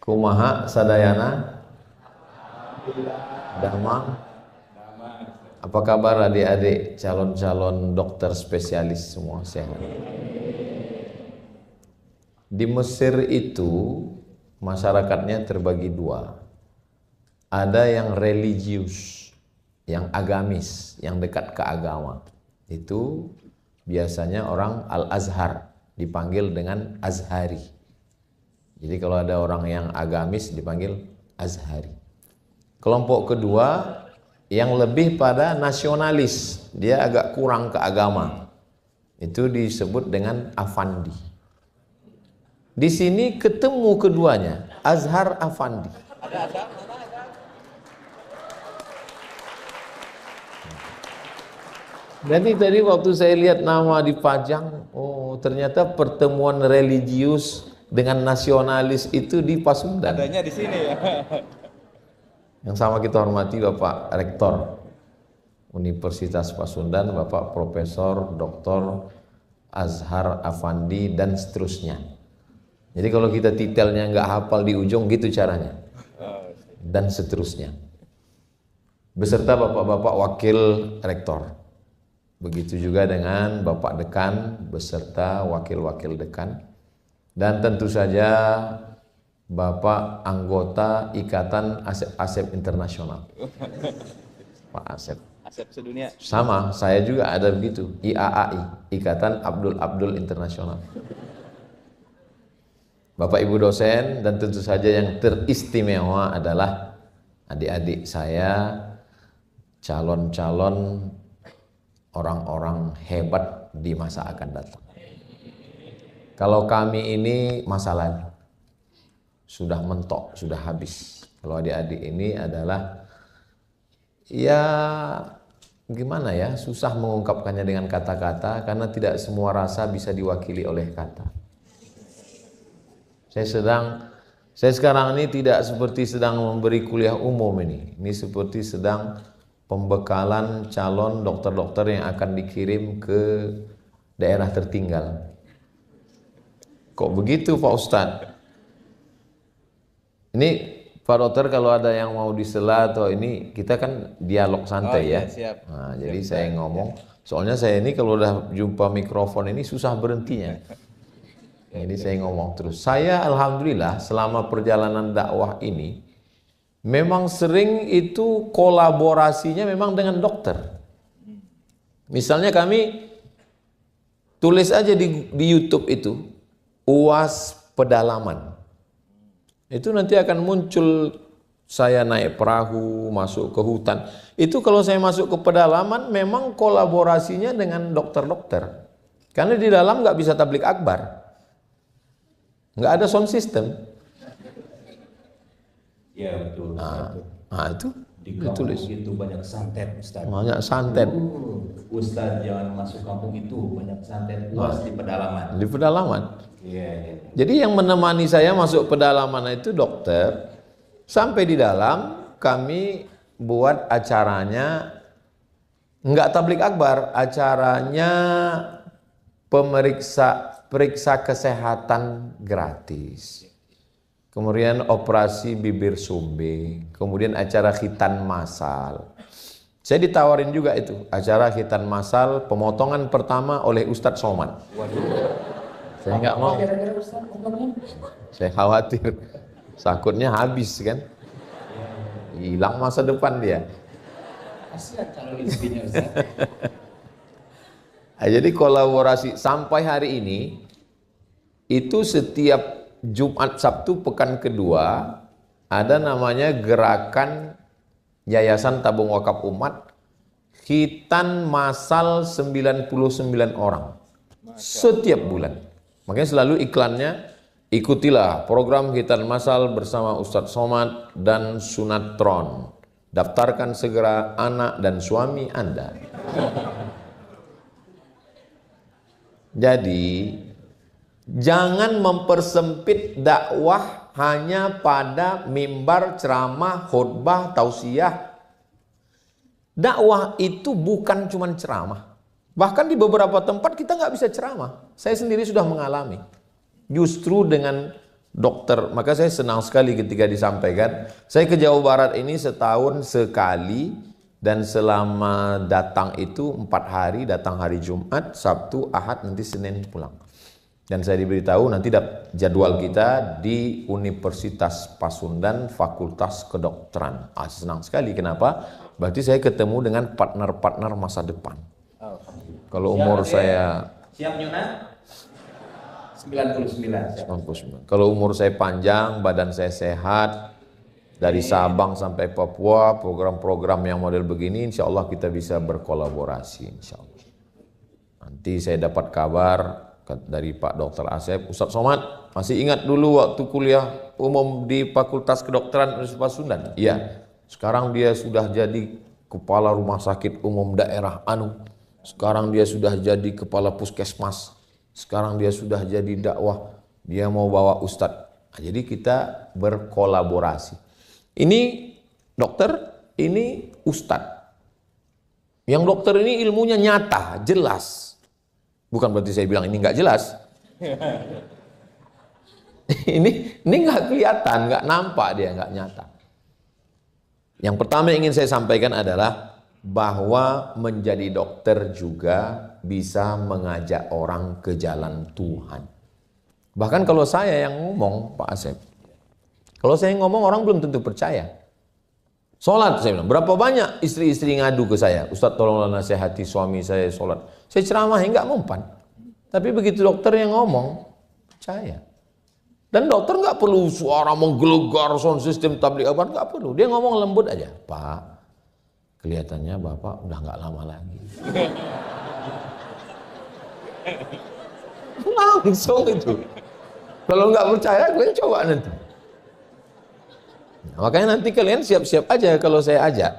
Kumaha sadayana Dhamma. Apa kabar adik-adik calon-calon dokter spesialis semua sehat? Di Mesir itu masyarakatnya terbagi dua. Ada yang religius, yang agamis, yang dekat ke agama. Itu biasanya orang Al-Azhar, dipanggil dengan Azhari. Jadi kalau ada orang yang agamis dipanggil Azhari. Kelompok kedua yang lebih pada nasionalis, dia agak kurang ke agama. Itu disebut dengan Afandi. Di sini ketemu keduanya, Azhar Afandi. Jadi tadi waktu saya lihat nama dipajang, oh ternyata pertemuan religius dengan nasionalis itu di Pasundan. Adanya di sini ya. Yang sama kita hormati Bapak Rektor Universitas Pasundan, Bapak Profesor Dr. Azhar Afandi dan seterusnya. Jadi kalau kita titelnya nggak hafal di ujung gitu caranya. Dan seterusnya. Beserta Bapak-bapak Wakil Rektor. Begitu juga dengan Bapak Dekan beserta Wakil-Wakil Dekan. Dan tentu saja Bapak anggota Ikatan Asep Internasional. Pak Asep. Asep sedunia. Sama, saya juga ada begitu. IAAI, Ikatan Abdul Internasional. Bapak Ibu dosen dan tentu saja yang teristimewa adalah adik-adik saya, calon-calon orang-orang hebat di masa akan datang. Kalau kami ini masa lalu, sudah mentok, sudah habis. Kalau adik-adik ini adalah, ya gimana ya, susah mengungkapkannya dengan kata-kata, karena tidak semua rasa bisa diwakili oleh kata. Saya sekarang ini tidak seperti sedang memberi kuliah umum ini seperti sedang pembekalan calon dokter-dokter yang akan dikirim ke daerah tertinggal. Kok begitu Pak Ustadz? Ini Pak Dokter kalau ada yang mau disela atau ini kita kan dialog santai ya. Siap. Nah, jadi saya ngomong, soalnya saya ini kalau udah jumpa mikrofon ini susah berhentinya. Ini saya ngomong terus. Saya alhamdulillah selama perjalanan dakwah ini memang sering itu kolaborasinya memang dengan dokter. Misalnya kami tulis aja di YouTube itu UAS pedalaman. Itu nanti akan muncul saya naik perahu masuk ke hutan. Itu kalau saya masuk ke pedalaman memang kolaborasinya dengan dokter-dokter. Karena di dalam nggak bisa tablik akbar. Nggak ada sound system. Ya betul. Nah itu Di kampung ditulis. itu banyak santet, Ustaz. Banyak santet. Ustaz jangan masuk kampung itu, banyak santet. UAS di pedalaman. Di pedalaman. Iya. Jadi yang menemani saya masuk pedalaman itu dokter. Sampai di dalam kami buat acaranya nggak tablik akbar, acaranya periksa kesehatan gratis. Kemudian operasi bibir sumbing, kemudian acara khitan massal. Saya ditawarin juga itu, acara khitan massal pemotongan pertama oleh Ustadz Somad. Waduh. Saya nggak mau. Saya khawatir sakutnya habis kan. Hilang masa depan dia. Kasihan calon istrinya, Ustaz. Jadi kolaborasi sampai hari ini itu setiap Jumat Sabtu pekan kedua ada namanya gerakan Yayasan Tabung Wakaf Umat khitan massal 99 orang setiap bulan. Makanya selalu iklannya, ikutilah program khitan massal bersama Ustadz Somad dan Sunatron. Daftarkan segera anak dan suami Anda. Jadi jangan mempersempit dakwah hanya pada mimbar, ceramah, khutbah, tausiah. Dakwah itu bukan cuma ceramah. Bahkan di beberapa tempat kita nggak bisa ceramah. Saya sendiri sudah mengalami. Justru dengan dokter, maka saya senang sekali ketika disampaikan. Saya ke Jawa Barat ini setahun sekali, dan selama datang itu 4 hari, datang hari Jumat, Sabtu, Ahad, nanti Senin pulang. Dan saya diberitahu nanti jadwal kita di Universitas Pasundan, Fakultas Kedokteran. Senang sekali, kenapa? Berarti saya ketemu dengan partner-partner masa depan. Kalau umur saya... Siap Nyona? 99. 99. Kalau umur saya panjang, badan saya sehat, dari Sabang sampai Papua, program-program yang model begini, insya Allah kita bisa berkolaborasi, insya Allah. Nanti saya dapat kabar dari Pak Dr. Asep, Ustadz Somad, masih ingat dulu waktu kuliah umum di Fakultas Kedokteran Universitas Pasundan? Iya, sekarang dia sudah jadi kepala rumah sakit umum daerah Anu, sekarang dia sudah jadi kepala puskesmas, sekarang dia sudah jadi dakwah, dia mau bawa Ustadz. Nah, jadi kita berkolaborasi. Ini dokter, ini Ustadz. Yang dokter ini ilmunya nyata, jelas. Bukan berarti saya bilang ini nggak jelas. ini nggak kelihatan, nggak nampak, dia nggak nyata. Yang pertama yang ingin saya sampaikan adalah bahwa menjadi dokter juga bisa mengajak orang ke jalan Tuhan. Bahkan kalau saya yang ngomong, Pak Asep, kalau saya ngomong orang belum tentu percaya. Sholat, saya bilang, berapa banyak istri-istri ngadu ke saya, Ustadz tolonglah nasihati suami saya sholat. Saya ceramahin, nggak mempan. Tapi begitu dokter yang ngomong, percaya. Dan dokter nggak perlu suara menggelegar, sound system tablik apa, nggak perlu. Dia ngomong lembut aja, Pak, kelihatannya Bapak udah nggak lama lagi. Langsung itu. Kalau nggak percaya, kalian coba nanti. Nah, makanya nanti kalian siap-siap aja kalau saya ajak.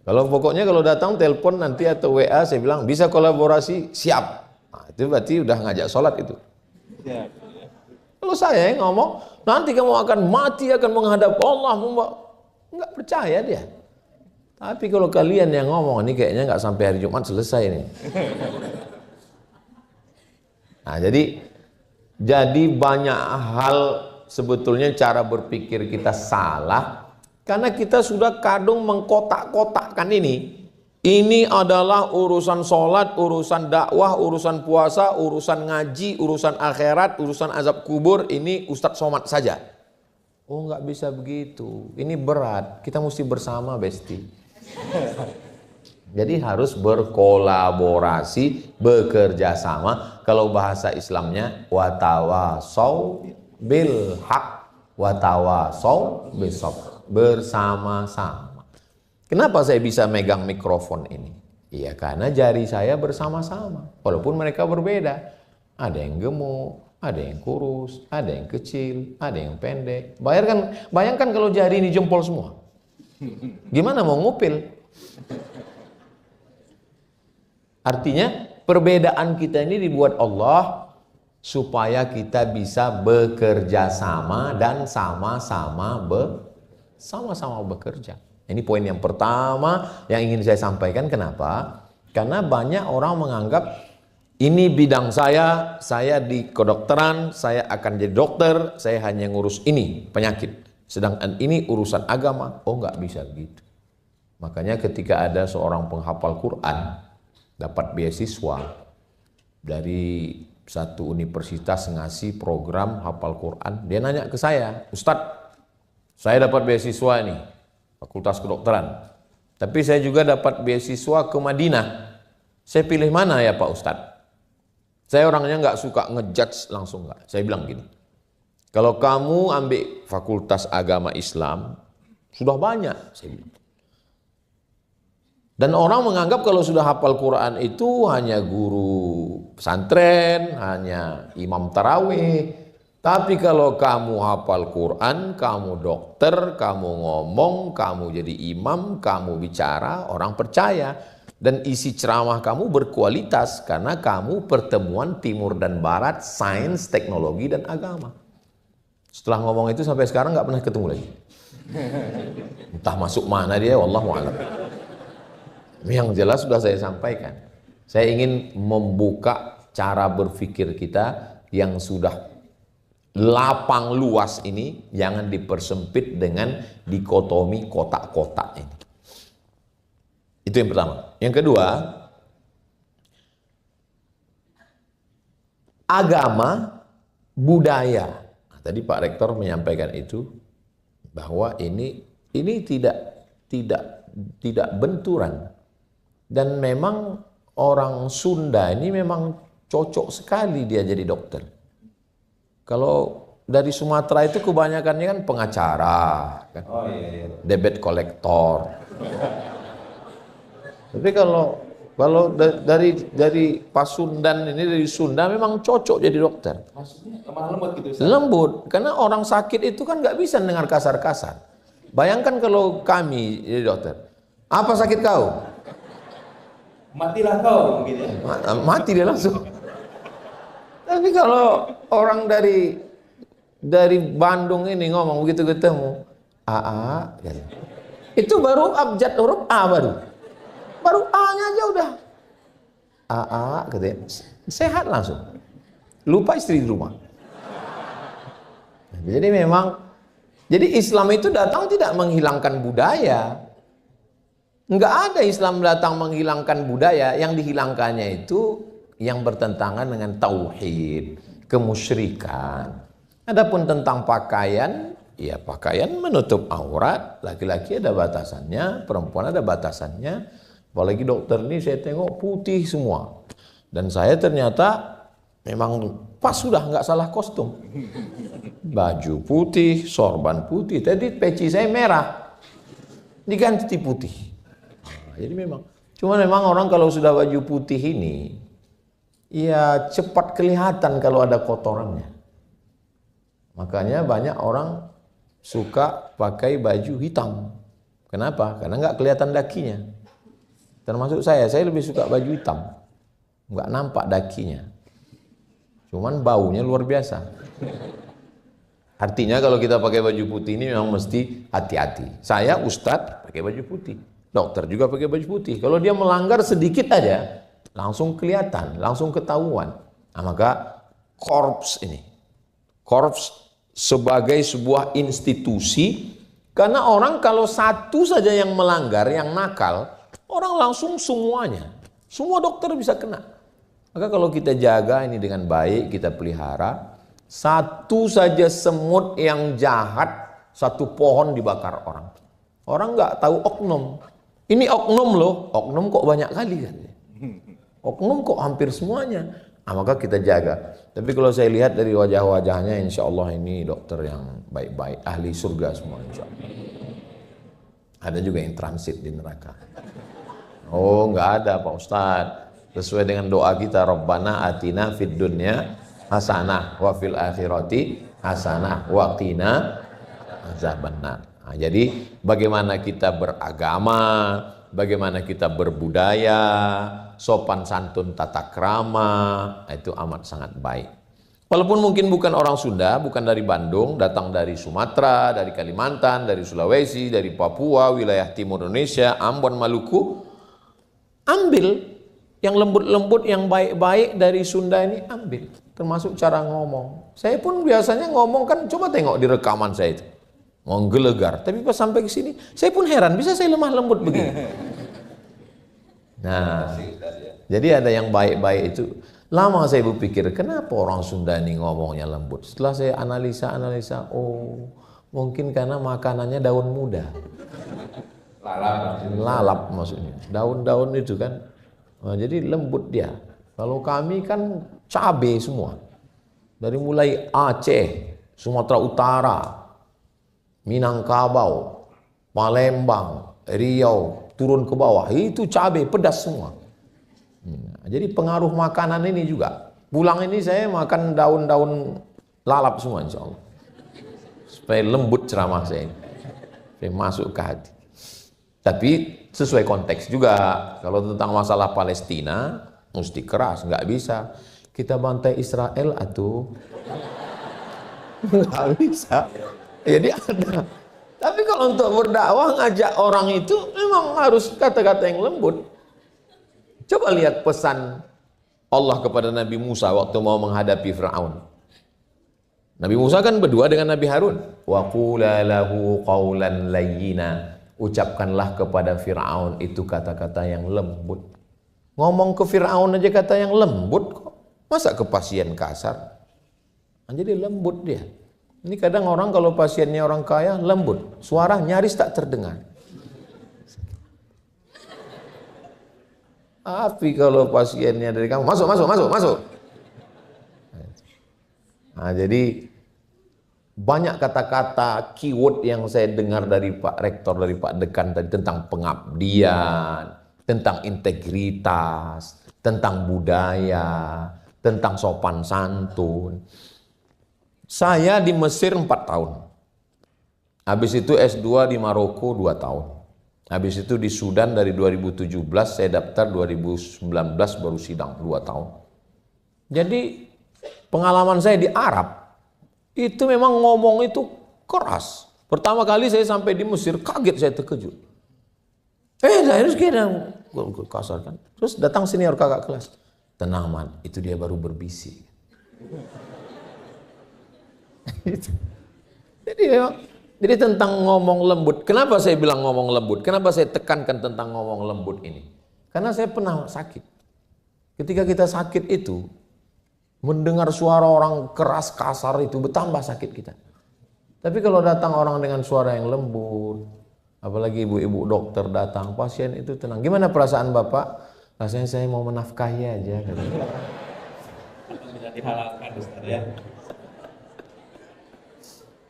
Kalau pokoknya kalau datang telepon nanti atau WA, saya bilang bisa kolaborasi, siap. Nah, itu berarti udah ngajak sholat itu. Kalau saya yang ngomong, nanti kamu akan mati, akan menghadap Allah, nggak percaya dia. Tapi kalau kalian yang ngomong, ini kayaknya nggak sampai hari Jumat selesai nih. Nah, jadi banyak hal sebetulnya cara berpikir kita salah karena kita sudah kadung mengkotak-kotakkan ini. Ini adalah urusan sholat, urusan dakwah, urusan puasa, urusan ngaji, urusan akhirat, urusan azab kubur, ini Ustadz Somad saja. Oh, nggak bisa begitu. Ini berat. Kita mesti bersama, Besti. Jadi harus berkolaborasi, bekerja sama. Kalau bahasa Islamnya watawasau bil haq watawasau bis sabr, bersama-sama. Kenapa saya bisa megang mikrofon ini? Iya, karena jari saya bersama-sama. Walaupun mereka berbeda. Ada yang gemuk, ada yang kurus, ada yang kecil, ada yang pendek. Bayangkan kalau jari ini jempol semua. Gimana mau ngupil? Artinya perbedaan kita ini dibuat Allah supaya kita bisa bekerja sama dan sama-sama bekerja. Ini poin yang pertama yang ingin saya sampaikan. Kenapa? Karena banyak orang menganggap ini bidang saya di kedokteran, saya akan jadi dokter, saya hanya ngurus ini penyakit. Sedangkan ini urusan agama, oh nggak bisa begitu. Makanya ketika ada seorang penghafal Quran dapat beasiswa dari satu universitas ngasih program hafal Quran, dia nanya ke saya, Ustadz, saya dapat beasiswa ini, Fakultas Kedokteran, tapi saya juga dapat beasiswa ke Madinah. Saya pilih mana ya Pak Ustadz? Saya orangnya nggak suka ngejudge langsung, nggak. Saya bilang gini, kalau kamu ambil Fakultas Agama Islam, sudah banyak, saya bilang. Dan orang menganggap kalau sudah hafal Quran itu hanya guru pesantren, hanya imam tarawih. Tapi kalau kamu hafal Quran, kamu dokter, kamu ngomong, kamu jadi imam, kamu bicara, orang percaya. Dan isi ceramah kamu berkualitas karena kamu pertemuan timur dan barat, sains, teknologi, dan agama. Setelah ngomong itu sampai sekarang nggak pernah ketemu lagi. Entah masuk mana dia, wallahu a'lam. Yang jelas sudah saya sampaikan. Saya ingin membuka cara berpikir kita yang sudah lapang luas ini jangan dipersempit dengan dikotomi kotak-kotak ini. Itu yang pertama. Yang kedua, agama, budaya. Nah, tadi Pak Rektor menyampaikan itu bahwa ini tidak benturan. Dan memang orang Sunda ini memang cocok sekali dia jadi dokter. Kalau dari Sumatera itu kebanyakannya kan pengacara, kan? Oh iya. Debit kolektor. Tapi kalau dari Pasundan ini, dari Sunda memang cocok jadi dokter. Maksudnya lemah lembut gitu Ustaz? Lembut, karena orang sakit itu kan nggak bisa dengar kasar-kasar. Bayangkan kalau kami jadi dokter, apa sakit kau? Matilah kau gitu ya. Mati dia langsung. Tapi kalau orang dari Bandung ini ngomong begitu ketemu, AA, gitu. Itu baru abjad huruf A baru A-nya aja udah. AA, katanya, sehat langsung. Lupa istri di rumah. Jadi Islam itu datang tidak menghilangkan budaya. Enggak ada Islam datang menghilangkan budaya, yang dihilangkannya itu yang bertentangan dengan tauhid, kemusyrikan. Adapun tentang pakaian, ya pakaian menutup aurat, laki-laki ada batasannya, perempuan ada batasannya. Apalagi dokter ini saya tengok putih semua. Dan saya ternyata memang pas sudah nggak salah kostum. Baju putih, sorban putih, tadi peci saya merah, diganti putih. Jadi cuma memang orang kalau sudah baju putih ini, ya cepat kelihatan kalau ada kotorannya. Makanya banyak orang suka pakai baju hitam. Kenapa? Karena nggak kelihatan dakinya. Termasuk saya lebih suka baju hitam, nggak nampak dakinya. Cuman baunya luar biasa. Artinya kalau kita pakai baju putih ini memang mesti hati-hati. Saya ustadz pakai baju putih. Dokter juga pakai baju putih. Kalau dia melanggar sedikit aja, langsung kelihatan, langsung ketahuan. Nah, maka korps sebagai sebuah institusi, karena orang kalau satu saja yang melanggar, yang nakal, orang langsung semuanya. Semua dokter bisa kena. Maka kalau kita jaga ini dengan baik, kita pelihara, satu saja semut yang jahat, satu pohon dibakar orang. Orang nggak tahu oknum. Ini oknum loh, oknum kok banyak kali kan? Oknum kok hampir semuanya. Nah, maka kita jaga. Tapi kalau saya lihat dari wajah-wajahnya, insya Allah ini dokter yang baik-baik, ahli surga semua insya Allah. Ada juga yang transit di neraka. Oh, nggak ada Pak Ustadz. Sesuai dengan doa kita, Rabbana atina fid dunya hasanah wa fil akhirati hasanah wa qina azabannar. Nah, jadi bagaimana kita beragama, bagaimana kita berbudaya, sopan santun tata krama, itu amat sangat baik. Walaupun mungkin bukan orang Sunda, bukan dari Bandung, datang dari Sumatera, dari Kalimantan, dari Sulawesi, dari Papua, wilayah timur Indonesia, Ambon, Maluku, ambil yang lembut-lembut, yang baik-baik dari Sunda ini, ambil. Termasuk cara ngomong. Saya pun biasanya ngomong kan, coba tengok di rekaman saya itu. Menggelegar, tapi pas sampai ke sini, saya pun heran, bisa saya lemah lembut begini. Nah, jadi ada yang baik-baik itu. Lama saya berpikir, kenapa orang Sunda ini ngomongnya lembut? Setelah saya analisa, oh mungkin karena makanannya daun muda. Lalap maksudnya, daun-daun itu kan. Nah, jadi lembut dia. Kalau kami kan cabai semua. Dari mulai Aceh, Sumatera Utara, Minangkabau, Palembang, Riau, turun ke bawah, itu cabai pedas semua. Jadi pengaruh makanan ini juga. Pulang ini saya makan daun-daun lalap semua insya Allah. Supaya lembut ceramah saya ini. Supaya masuk ke hati. Tapi sesuai konteks juga. Kalau tentang masalah Palestina, mesti keras, nggak bisa. Kita bantai Israel atau nggak bisa. Jadi ada. Tapi kalau untuk berdakwah ngajak orang itu memang harus kata-kata yang lembut. Coba lihat pesan Allah kepada Nabi Musa waktu mau menghadapi Fir'aun. Nabi Musa kan berdua dengan Nabi Harun. Wa qula lahu qawlan layyina. Ucapkanlah kepada Fir'aun itu kata-kata yang lembut. Ngomong ke Fir'aun aja kata yang lembut kok. Masa ke pasien kasar? Jadi lembut dia. Ini kadang orang kalau pasiennya orang kaya lembut. Suara nyaris tak terdengar. Tapi kalau pasiennya dari kamu, masuk. Nah, jadi banyak kata-kata keyword yang saya dengar dari Pak Rektor, dari Pak Dekan tadi tentang pengabdian, tentang integritas, tentang budaya, tentang sopan santun. Saya di Mesir 4 tahun. Habis itu S2 di Maroko 2 tahun. Habis itu di Sudan dari 2017, saya daftar 2019 baru sidang 2 tahun. Jadi pengalaman saya di Arab, itu memang ngomong itu keras. Pertama kali saya sampai di Mesir, kaget saya terkejut. Harus kira kasar kan. Terus datang senior kakak kelas. Tenang man, itu dia baru berbisik. Jadi tentang ngomong lembut. Kenapa saya bilang ngomong lembut? Kenapa saya tekankan tentang ngomong lembut ini? Karena saya pernah sakit. Ketika kita sakit itu, mendengar suara orang keras kasar itu bertambah sakit kita. Tapi kalau datang orang dengan suara yang lembut, apalagi ibu-ibu dokter datang, pasien itu tenang. Gimana perasaan Bapak? Rasanya saya mau menafkahi aja. Bisa dihalalkan Ustaz ya.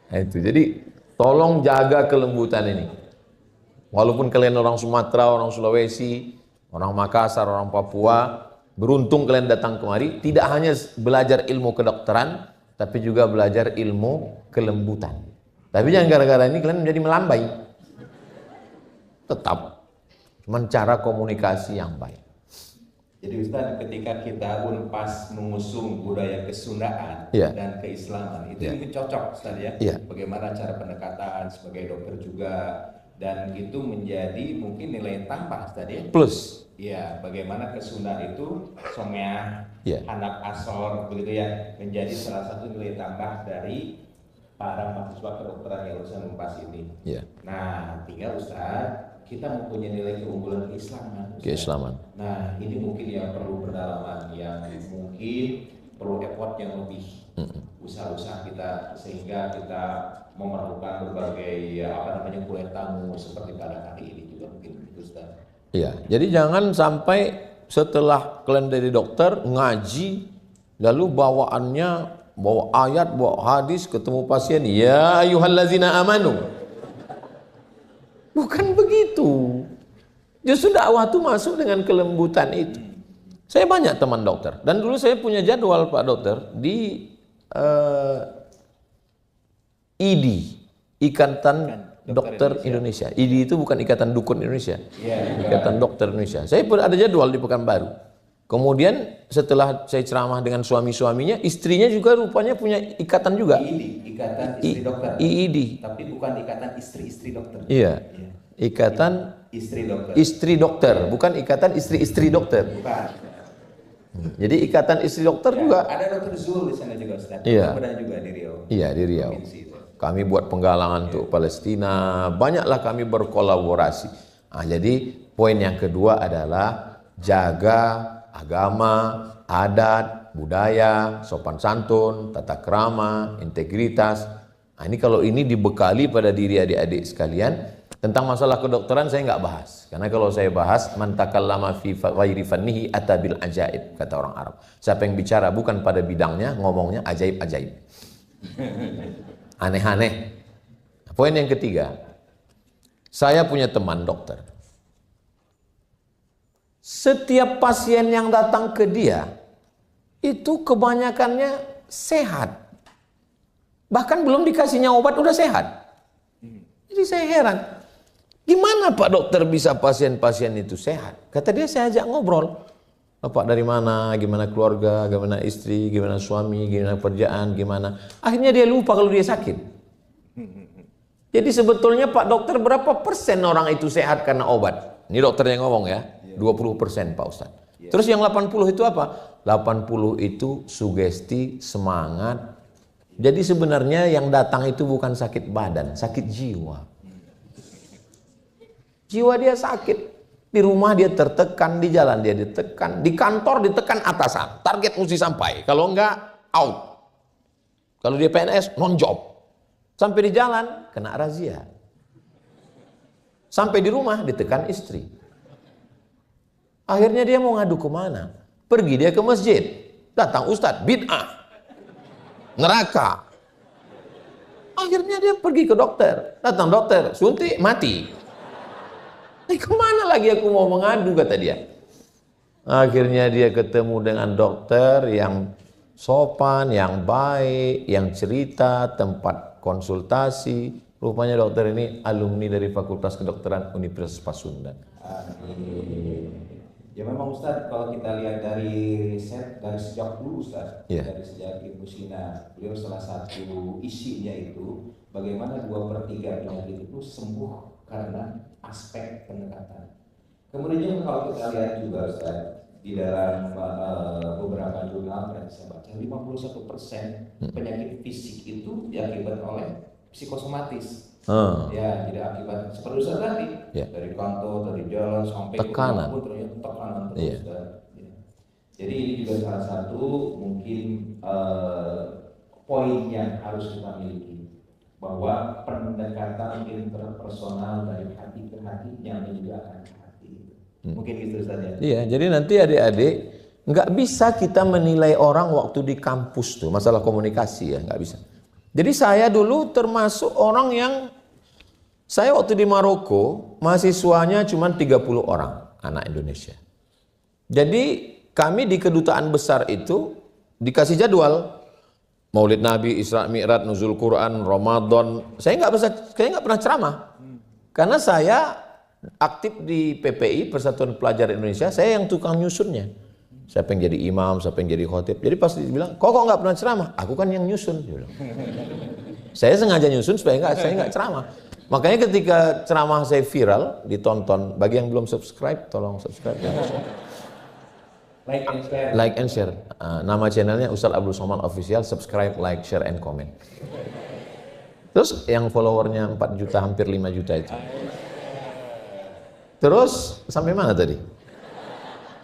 Nah, itu. Jadi tolong jaga kelembutan ini. Walaupun kalian orang Sumatera, orang Sulawesi, orang Makassar, orang Papua, beruntung kalian datang kemari, tidak hanya belajar ilmu kedokteran, tapi juga belajar ilmu kelembutan. Tapi jangan gara-gara ini kalian menjadi melambai. Tetap, cuman cara komunikasi yang baik. Jadi Ustaz, ketika kita unpas mengusung budaya kesundaan dan keislaman, itu ini cocok Ustaz ya. Bagaimana cara pendekatan sebagai dokter juga, dan itu menjadi mungkin nilai tambah Ustaz ya. Plus. Iya, bagaimana kesundaan itu somea, anak asor begitu ya, menjadi salah satu nilai tambah dari para mahasiswa kedokteran yang lulusan unpas ini. Nah, tinggal Ustaz, kita mempunyai nilai keunggulan keislaman. Nah, ini mungkin yang perlu pendalaman, yang mungkin perlu effort yang lebih, usaha-usaha kita, sehingga kita memerlukan berbagai kuliah tamu seperti pada kali ini juga mungkin itu Ustaz. Iya, jadi jangan sampai setelah kalian dari dokter ngaji, lalu bawaannya bawa ayat, bawa hadis, ketemu pasien, ya ayyuhallazina amanu. Bukan begitu. Justru dakwah itu masuk dengan kelembutan itu. Saya banyak teman dokter. Dan dulu saya punya jadwal Pak Dokter di IDI, Ikatan Dokter Indonesia. IDI itu bukan Ikatan Dukun Indonesia. Ikatan Dokter Indonesia. Saya pun ada jadwal di Pekanbaru. Kemudian setelah saya ceramah dengan suami-suaminya, istrinya juga rupanya punya ikatan juga. IID, Ikatan Istri Dokter. IID. Tapi bukan ikatan istri-istri dokter. Iya. Ikatan istri dokter. Istri dokter, bukan ikatan istri-istri dokter. Bukan. Jadi ikatan istri dokter juga. Ada dokter Zul di sana juga Ustaz. Iya. Ada juga di Riau. Iya, di Riau. Kami buat penggalangan untuk Palestina, banyaklah kami berkolaborasi. Nah, jadi poin yang kedua adalah jaga agama, adat, budaya, sopan santun, tata krama, integritas. Nah, ini kalau ini dibekali pada diri adik-adik sekalian. Tentang masalah kedokteran saya nggak bahas, karena kalau saya bahas man takallama fi ghairi fannihi atabil ajaib, kata orang Arab. Siapa yang bicara bukan pada bidangnya, ngomongnya ajaib-ajaib, aneh-aneh. Poin yang ketiga, saya punya teman dokter. Setiap pasien yang datang ke dia itu kebanyakannya sehat, bahkan belum dikasihnya obat udah sehat. Jadi saya heran, gimana Pak Dokter bisa pasien-pasien itu sehat? Kata dia, saya ajak ngobrol. Bapak dari mana, gimana keluarga, gimana istri, gimana suami, gimana kerjaan, gimana. Akhirnya dia lupa kalau dia sakit. Jadi sebetulnya Pak Dokter berapa persen orang itu sehat karena obat? Ini dokternya ngomong ya, 20% Pak Ustadz. Terus yang 80 itu apa? 80 itu sugesti, semangat, Jadi sebenarnya yang datang itu bukan sakit badan, sakit jiwa. Jiwa dia sakit. Di rumah dia tertekan, di jalan dia ditekan, di kantor ditekan atasan. Target mesti sampai, kalau enggak out. Kalau dia PNS, non job. Sampai di jalan, kena razia. Sampai di rumah ditekan istri. Akhirnya dia mau ngadu kemana? Pergi dia ke masjid. Datang ustadz, bid'ah. Neraka. Akhirnya dia pergi ke dokter. Datang dokter, suntik, mati. Kemana lagi aku mau mengadu, kata dia. Akhirnya dia ketemu dengan dokter yang sopan, yang baik, yang cerita, tempat konsultasi. Rupanya dokter ini alumni dari Fakultas Kedokteran Universitas Pasundan. Ya memang Ustadz, kalau kita lihat dari riset dari sejak dulu Ustadz, dari sejak Ibnu Sina, beliau salah satu isinya itu bagaimana 2/3 penyakit itu sembuh karena aspek pendekatan. Kemudian kalau kita lihat juga Ustadz, di dalam beberapa jurnal yang saya baca, 51% penyakit fisik itu diakibatkan oleh psikosomatis. Ya, jadi akibat seperti Ustaz tadi, dari kantor, dari jalan sampai tekanan. Ternyata tekanan terus. Ya. Jadi ini juga salah satu mungkin poin yang harus kita miliki, bahwa pendekatan interpersonal dari hati ke hati yang juga akan ke hati. Mungkin gitu saja. Iya, jadi nanti adik-adik nggak bisa kita menilai orang waktu di kampus tuh, masalah komunikasi ya, nggak bisa. Jadi saya dulu termasuk orang yang, saya waktu di Maroko, mahasiswanya cuma 30 orang, anak Indonesia. Jadi kami di kedutaan besar itu dikasih jadwal, Maulid Nabi, Isra Mi'raj, Nuzul Quran, Ramadan. Saya nggak pernah ceramah. Karena saya aktif di PPI, Persatuan Pelajar Indonesia, saya yang tukang nyusunnya. Siapa yang jadi imam, siapa yang jadi khotib. Jadi pas dibilang, kok nggak pernah ceramah? Aku kan yang nyusun. Saya sengaja nyusun supaya saya nggak ceramah. Makanya ketika ceramah saya viral, ditonton. Bagi yang belum subscribe, tolong subscribe. Like and share. Nama channelnya Ustadz Abdul Somad Official. Subscribe, like, share, and comment. Terus yang followernya 4 juta, hampir 5 juta itu. Terus sampai mana tadi?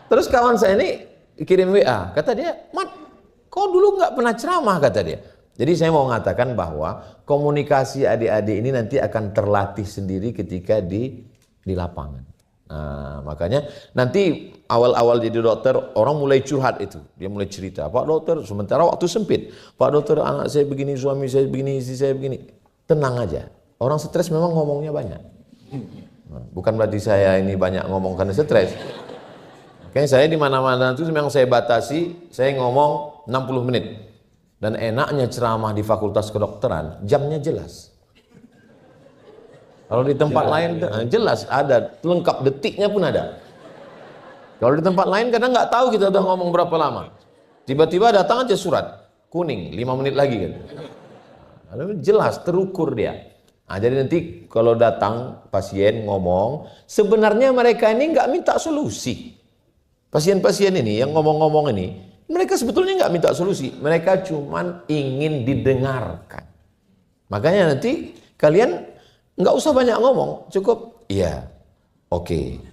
Terus kawan saya ini kirim WA, kata dia, Mat, kau dulu nggak pernah ceramah, kata dia. Jadi saya mau mengatakan bahwa komunikasi adik-adik ini nanti akan terlatih sendiri ketika di lapangan. Nah, makanya nanti awal-awal jadi dokter, orang mulai curhat itu. Dia mulai cerita, Pak dokter, sementara waktu sempit. Pak dokter, anak saya begini, suami saya begini, istri saya begini. Tenang aja, orang stres memang ngomongnya banyak. Nah, bukan berarti saya ini banyak ngomong karena stres. Makanya saya di mana-mana itu memang saya batasi, saya ngomong 60 menit. Dan enaknya ceramah di Fakultas Kedokteran, jamnya jelas. Kalau di tempat lain jelas ada, lengkap, detiknya pun ada. Kalau di tempat lain kadang nggak tahu kita udah ngomong berapa lama. Tiba-tiba datang aja surat, kuning, 5 menit lagi kan. Jelas, terukur dia. Nah, jadi nanti kalau datang pasien ngomong, sebenarnya mereka ini nggak minta solusi. Pasien-pasien ini yang ngomong-ngomong ini, mereka sebetulnya nggak minta solusi, mereka cuman ingin didengarkan. Makanya nanti kalian nggak usah banyak ngomong, cukup iya, oke,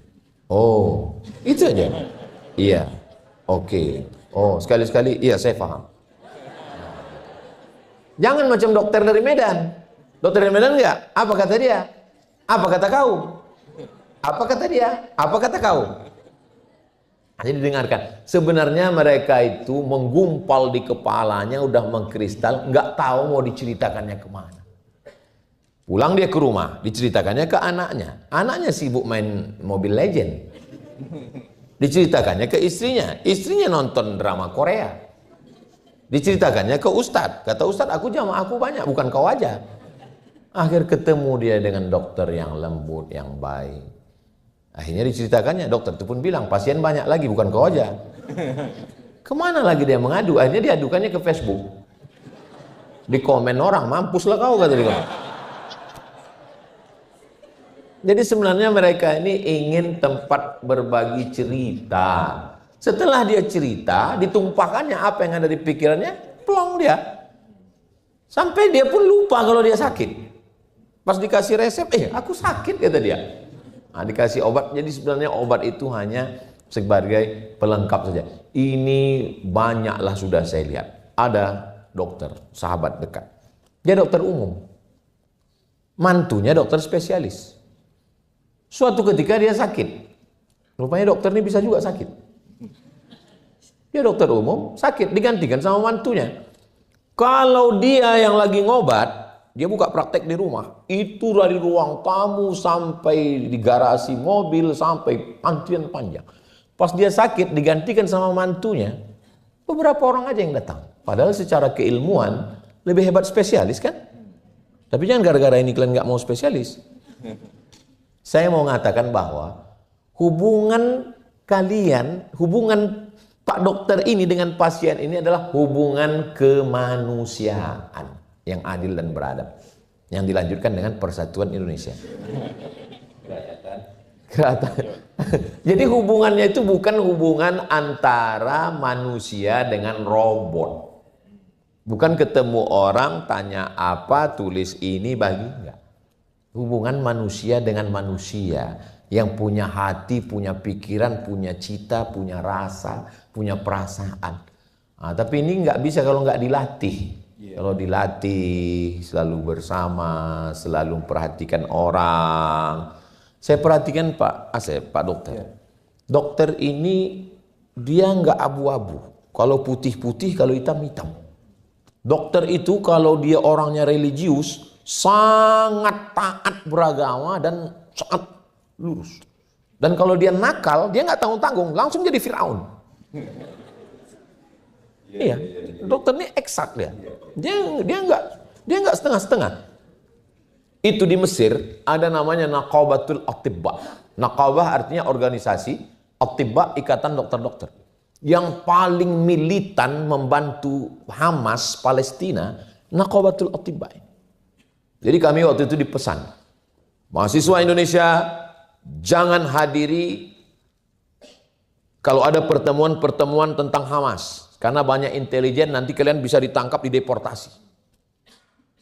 oh, itu aja, iya, oke, oh, sekali-sekali, iya saya paham. Jangan macam dokter dari Medan. Dokter dari Medan enggak? Apa kata dia? Apa kata kau? Apa kata dia? Apa kata kau? Hanya didengarkan. Sebenarnya mereka itu menggumpal di kepalanya, udah mengkristal, nggak tahu mau diceritakannya kemana. Pulang dia ke rumah, diceritakannya ke anaknya. Anaknya sibuk main Mobile Legend. Diceritakannya ke istrinya. Istrinya nonton drama Korea. Diceritakannya ke ustadz. Kata ustadz, aku jamaah aku banyak, bukan kau aja. Akhir ketemu dia dengan dokter yang lembut, yang baik. Akhirnya diceritakannya, dokter itu pun bilang, pasien banyak lagi, bukan kau aja. Kemana lagi dia mengadu? Akhirnya diadukannya ke Facebook. Di komen orang, mampuslah kau, kata dia. Jadi sebenarnya mereka ini ingin tempat berbagi cerita. Setelah dia cerita, ditumpahkannya apa yang ada di pikirannya, plong dia. Sampai dia pun lupa kalau dia sakit. Pas dikasih resep, aku sakit kata dia. Nah, dikasih obat, jadi sebenarnya obat itu hanya sebagai pelengkap saja. Ini banyaklah sudah saya lihat. Ada dokter, sahabat dekat. Dia dokter umum. Mantunya dokter spesialis. Suatu ketika dia sakit. Rupanya dokter ini bisa juga sakit. Dia dokter umum, sakit, digantikan sama mantunya. Kalau dia yang lagi ngobat, dia buka praktek di rumah. Itu dari ruang tamu sampai di garasi mobil, sampai antrian panjang. Pas dia sakit, digantikan sama mantunya. Beberapa orang aja yang datang. Padahal secara keilmuan, lebih hebat spesialis kan? Tapi jangan gara-gara ini kalian nggak mau spesialis. Saya mau mengatakan bahwa hubungan kalian, hubungan Pak dokter ini dengan pasien ini adalah hubungan kemanusiaan yang adil dan beradab, yang dilanjutkan dengan Persatuan Indonesia. Jadi hubungannya itu bukan hubungan antara manusia dengan robot. Bukan ketemu orang tanya apa, tulis ini, bagi, enggak. Hubungan manusia dengan manusia yang punya hati, punya pikiran, punya cita, punya rasa, punya perasaan. Nah, tapi ini nggak bisa kalau nggak dilatih. Kalau dilatih, selalu bersama, selalu memperhatikan orang. Saya perhatikan Pak Asep, Pak Dokter. Dokter ini dia nggak abu-abu. Kalau putih-putih, kalau hitam-hitam. Dokter itu kalau dia orangnya religius, sangat taat beragama dan sangat lurus. Dan kalau dia nakal, dia nggak tanggung-tanggung, langsung jadi Firaun. Iya, dokter ini eksak dia. Dia nggak setengah-setengah. Itu di Mesir ada namanya Naqabatul Atibba. Naqabah artinya organisasi, Atibba ikatan dokter-dokter. Yang paling militan membantu Hamas Palestina, Naqabatul Atibba. Jadi kami waktu itu dipesan, mahasiswa Indonesia jangan hadiri kalau ada pertemuan-pertemuan tentang Hamas, karena banyak intelijen, nanti kalian bisa ditangkap, dideportasi.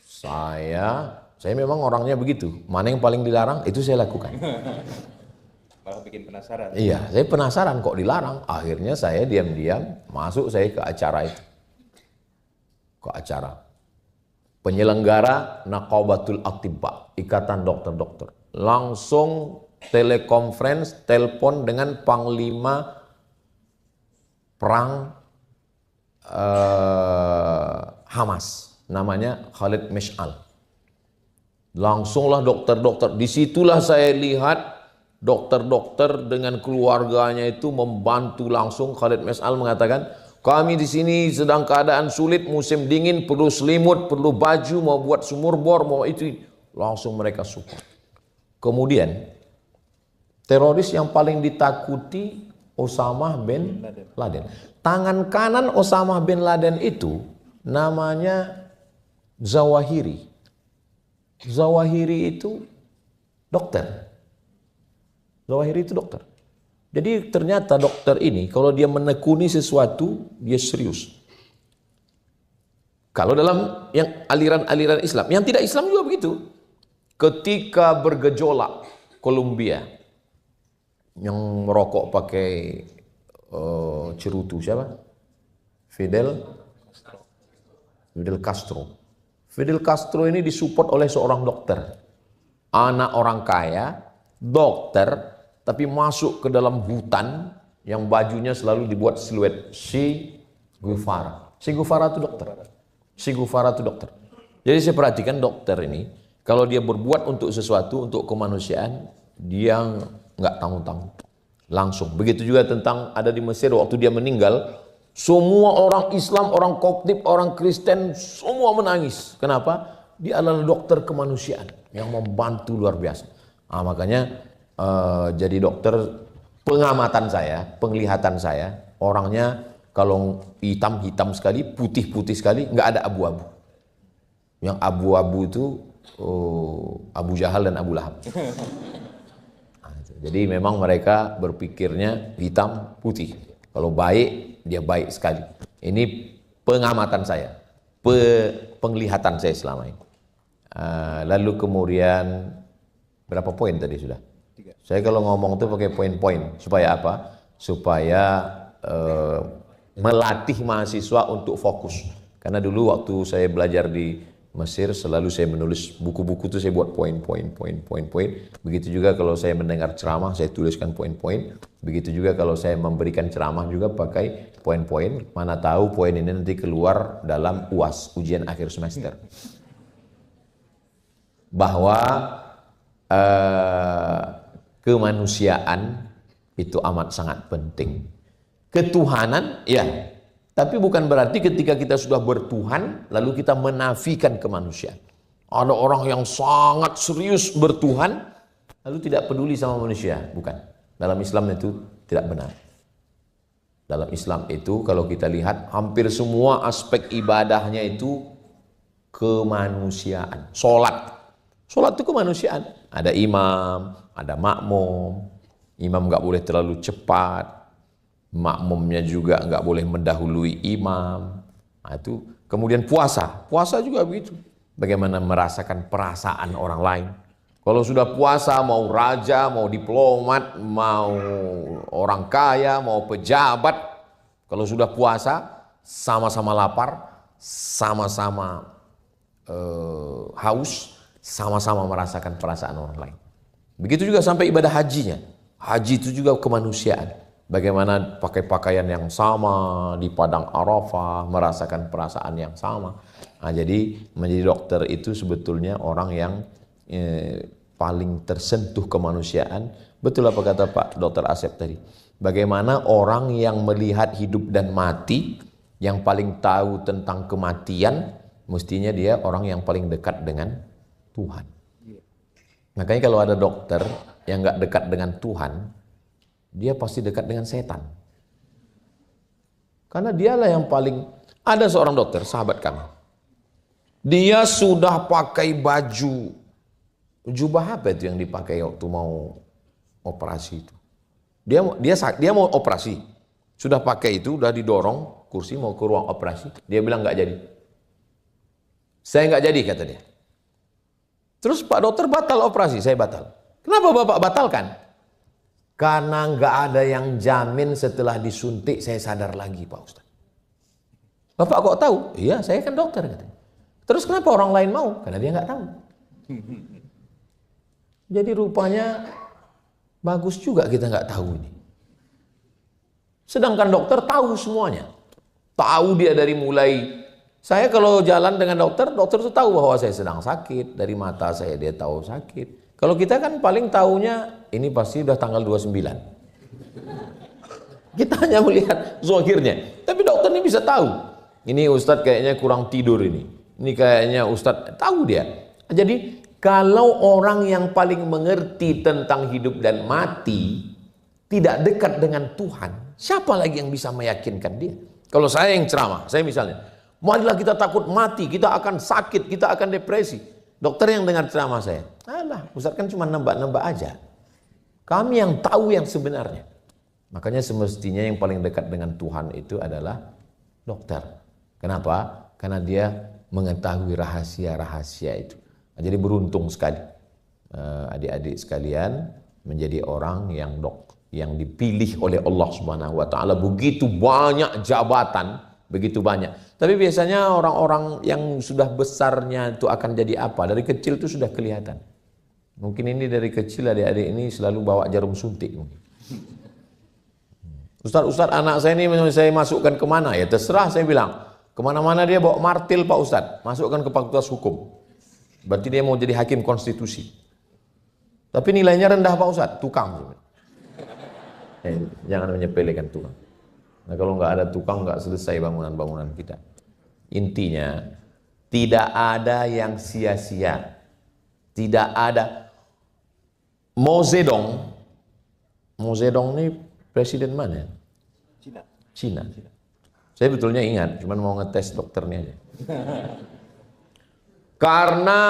Saya memang orangnya begitu. Mana yang paling dilarang, itu saya lakukan. Malah bikin penasaran. Iya, saya penasaran kok dilarang. Akhirnya saya diam-diam masuk saya ke acara itu. Ke acara. Penyelenggara Naqabatul Atibba, ikatan dokter-dokter. Langsung telekonferensi, telepon dengan panglima perang Hamas, namanya Khalid Mash'al. Langsunglah dokter-dokter, disitulah saya lihat dokter-dokter dengan keluarganya itu membantu langsung. Khalid Mash'al mengatakan, kami di sini sedang keadaan sulit, musim dingin, perlu selimut, perlu baju, mau buat sumur bor, mau itu. Langsung mereka support. Kemudian teroris yang paling ditakuti Osama bin Laden. Tangan kanan Osama bin Laden itu namanya Zawahiri. Zawahiri itu dokter. Zawahiri itu dokter. Jadi ternyata dokter ini kalau dia menekuni sesuatu, dia serius. Kalau dalam yang aliran-aliran Islam, yang tidak Islam juga begitu. Ketika bergejolak Kolombia, yang merokok pakai cerutu siapa? Fidel Castro. Fidel Castro ini disupport oleh seorang dokter, anak orang kaya, dokter, tapi masuk ke dalam hutan yang bajunya selalu dibuat siluet Che Guevara. Che Guevara itu dokter. Che Guevara itu dokter. Jadi saya perhatikan dokter ini, kalau dia berbuat untuk sesuatu, untuk kemanusiaan, dia nggak tanggung-tanggung. Langsung. Begitu juga tentang ada di Mesir waktu dia meninggal, semua orang Islam, orang Koptik, orang Kristen, semua menangis. Kenapa? Dia adalah dokter kemanusiaan yang membantu luar biasa. Nah, makanya jadi dokter, pengamatan saya, penglihatan saya, orangnya kalau hitam-hitam sekali, putih-putih sekali, nggak ada abu-abu. Yang abu-abu itu Abu Jahal dan Abu Lahab. Jadi memang mereka berpikirnya hitam putih. Kalau baik, dia baik sekali. Ini pengamatan saya. penglihatan saya selama ini. Lalu kemudian berapa poin tadi sudah? 3. Saya kalau ngomong tuh pakai poin-poin supaya apa? Supaya melatih mahasiswa untuk fokus. Karena dulu waktu saya belajar di Mesir selalu saya menulis buku-buku itu, saya buat poin-poin. Begitu juga kalau saya mendengar ceramah saya tuliskan poin-poin. Begitu juga kalau saya memberikan ceramah juga pakai poin-poin. Mana tahu poin ini nanti keluar dalam UAS, ujian akhir semester. Bahwa kemanusiaan itu amat sangat penting. Ketuhanan, ya. Tapi bukan berarti ketika kita sudah bertuhan, lalu kita menafikan kemanusiaan. Ada orang yang sangat serius bertuhan, lalu tidak peduli sama manusia. Bukan. Dalam Islam itu tidak benar. Dalam Islam itu kalau kita lihat, hampir semua aspek ibadahnya itu kemanusiaan. Sholat itu kemanusiaan. Ada imam, ada makmum. Imam nggak boleh terlalu cepat. Makmumnya juga nggak boleh mendahului imam. Nah, itu kemudian puasa juga begitu. Bagaimana merasakan perasaan orang lain. Kalau sudah puasa, mau raja, mau diplomat, mau orang kaya, mau pejabat, kalau sudah puasa, sama-sama lapar, sama-sama haus, sama-sama merasakan perasaan orang lain. Begitu juga sampai ibadah hajinya. Haji itu juga kemanusiaan. Bagaimana pakai pakaian yang sama di padang Arafah, merasakan perasaan yang sama. Nah, jadi menjadi dokter itu sebetulnya orang yang paling tersentuh kemanusiaan. Betul apa kata Pak Dr. Asep tadi. Bagaimana orang yang melihat hidup dan mati, yang paling tahu tentang kematian, mestinya dia orang yang paling dekat dengan Tuhan. Makanya kalau ada dokter yang nggak dekat dengan Tuhan, dia pasti dekat dengan setan. Karena dialah yang paling... Ada seorang dokter, sahabat kami. Dia sudah pakai baju jubah apa itu yang dipakai waktu mau operasi itu. Dia mau operasi. Sudah pakai itu, udah didorong kursi mau ke ruang operasi. Dia bilang nggak jadi. Saya nggak jadi, kata dia. Terus Pak dokter batal operasi, saya batal. Kenapa Bapak batalkan? Karena nggak ada yang jamin setelah disuntik saya sadar lagi, Pak Ustaz. Bapak kok tahu? Iya, saya kan dokter, katanya. Terus kenapa orang lain mau? Karena dia nggak tahu. Jadi rupanya bagus juga kita nggak tahu ini. Sedangkan dokter tahu semuanya. Tahu dia dari mulai, saya kalau jalan dengan dokter tuh tahu bahwa saya sedang sakit. Dari mata saya dia tahu sakit. Kalau kita kan paling tahunya ini pasti udah tanggal 29. Kita hanya melihat zahirnya. Tapi dokter ini bisa tahu. Ini Ustadz kayaknya kurang tidur ini. Ini kayaknya Ustadz tahu dia. Jadi kalau orang yang paling mengerti tentang hidup dan mati tidak dekat dengan Tuhan, siapa lagi yang bisa meyakinkan dia? Kalau saya yang ceramah, saya misalnya, marilah kita takut mati, kita akan sakit, kita akan depresi. Dokter yang dengar ceramah saya, alah, Ustaz kan cuma nembak-nembak aja. Kami yang tahu yang sebenarnya. Makanya semestinya yang paling dekat dengan Tuhan itu adalah dokter. Kenapa? Karena dia mengetahui rahasia-rahasia itu. Jadi beruntung sekali adik-adik sekalian menjadi orang yang dipilih oleh Allah Subhanahu wa taala. Begitu banyak jabatan, begitu banyak. Tapi biasanya orang-orang yang sudah besarnya itu akan jadi apa? Dari kecil itu sudah kelihatan. Mungkin ini dari kecil adik-adik ini selalu bawa jarum suntik. Ustaz, anak saya ini saya masukkan kemana? Ya terserah, saya bilang. Kemana-mana dia bawa martil Pak Ustaz. Masukkan ke fakultas hukum. Berarti dia mau jadi hakim konstitusi. Tapi nilainya rendah Pak Ustaz. Tukang. Jangan menyepelekan tukang. Nah kalau nggak ada tukang nggak selesai bangunan-bangunan kita. Intinya tidak ada yang sia-sia. Tidak ada. Mao Zedong ini presiden mana? Cina. Saya betulnya ingat, cuman mau ngetes dokternya aja. Karena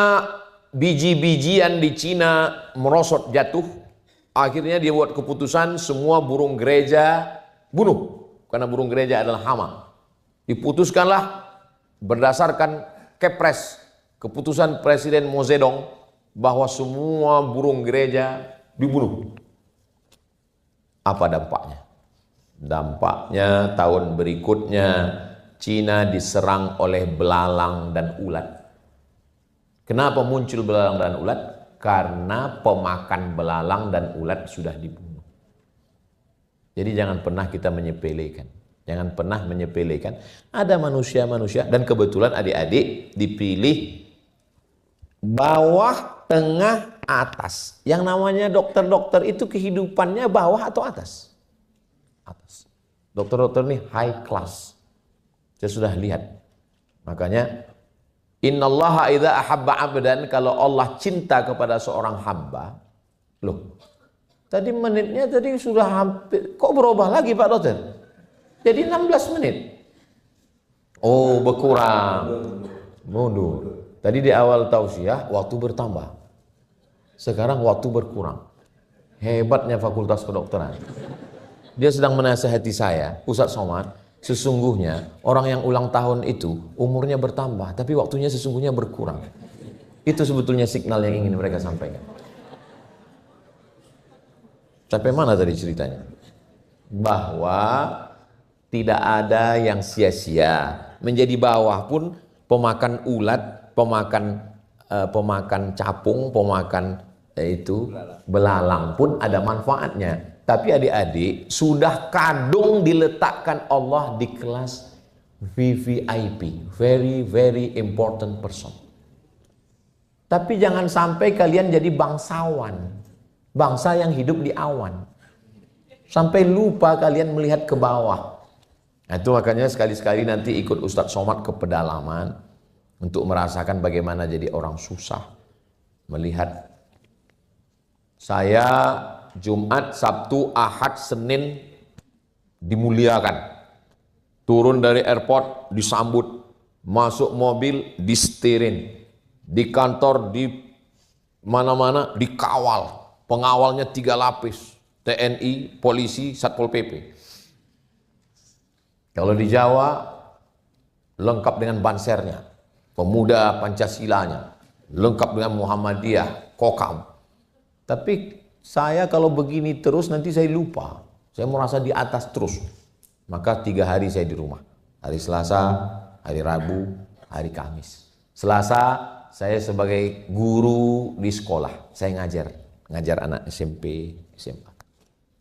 biji-bijian di Cina merosot jatuh, akhirnya dia buat keputusan semua burung gereja bunuh. Karena burung gereja adalah hama. Diputuskanlah berdasarkan Kepres, keputusan Presiden Mao Zedong bahwa semua burung gereja dibunuh. Apa dampaknya? Dampaknya tahun berikutnya Cina diserang oleh belalang dan ulat. Kenapa muncul belalang dan ulat? Karena pemakan belalang dan ulat sudah dibunuh. Jadi jangan pernah kita menyepelekan. Jangan pernah menyepelekan. Ada manusia-manusia, dan kebetulan adik-adik dipilih bawah, tengah, atas. Yang namanya dokter-dokter itu kehidupannya bawah atau atas? Atas. Dokter-dokter ini high class. Saya sudah lihat. Makanya innallaha idza ahabba 'abdan, kalau Allah cinta kepada seorang hamba. Loh, tadi menitnya tadi sudah hampir, kok berubah lagi Pak Dokter? Jadi 16 menit. Oh, berkurang. Mundur. Tadi di awal tausiah waktu bertambah. Sekarang waktu berkurang. Hebatnya Fakultas Kedokteran. Dia sedang menasihati saya, Ustadz Somad, sesungguhnya orang yang ulang tahun itu umurnya bertambah, tapi waktunya sesungguhnya berkurang. Itu sebetulnya signal yang ingin mereka sampaikan. Sampai mana tadi ceritanya? Bahwa tidak ada yang sia-sia. Menjadi bawah pun pemakan ulat, pemakan capung, pemakan belalang pun ada manfaatnya. Tapi adik-adik, sudah kadung diletakkan Allah di kelas VVIP, very very important person. Tapi jangan sampai kalian jadi bangsawan, bangsa yang hidup di awan, sampai lupa kalian melihat ke bawah. Nah, itu makanya sekali-sekali nanti ikut Ustadz Somad ke pedalaman untuk merasakan bagaimana jadi orang susah. Melihat saya Jumat, Sabtu, Ahad, Senin dimuliakan. Turun dari airport disambut, masuk mobil disetirin, di kantor di mana-mana dikawal. Pengawalnya 3 lapis, TNI, polisi, Satpol PP. Kalau di Jawa lengkap dengan bansernya, pemuda Pancasilanya, lengkap dengan Muhammadiyah, Kokam. Tapi saya kalau begini terus nanti saya lupa. Saya merasa di atas terus. Maka 3 hari saya di rumah. Hari Selasa, hari Rabu, hari Kamis. Selasa saya sebagai guru di sekolah. Saya ngajar anak SMP, SMA.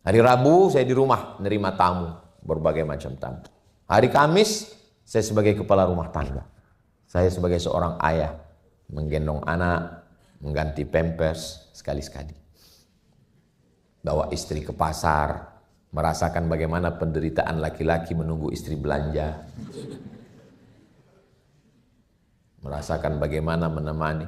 Hari Rabu saya di rumah menerima tamu, berbagai macam tamu. Hari Kamis saya sebagai kepala rumah tangga. Saya sebagai seorang ayah menggendong anak, mengganti pampers sekali-sekali. Bawa istri ke pasar, merasakan bagaimana penderitaan laki-laki menunggu istri belanja. Merasakan bagaimana menemani.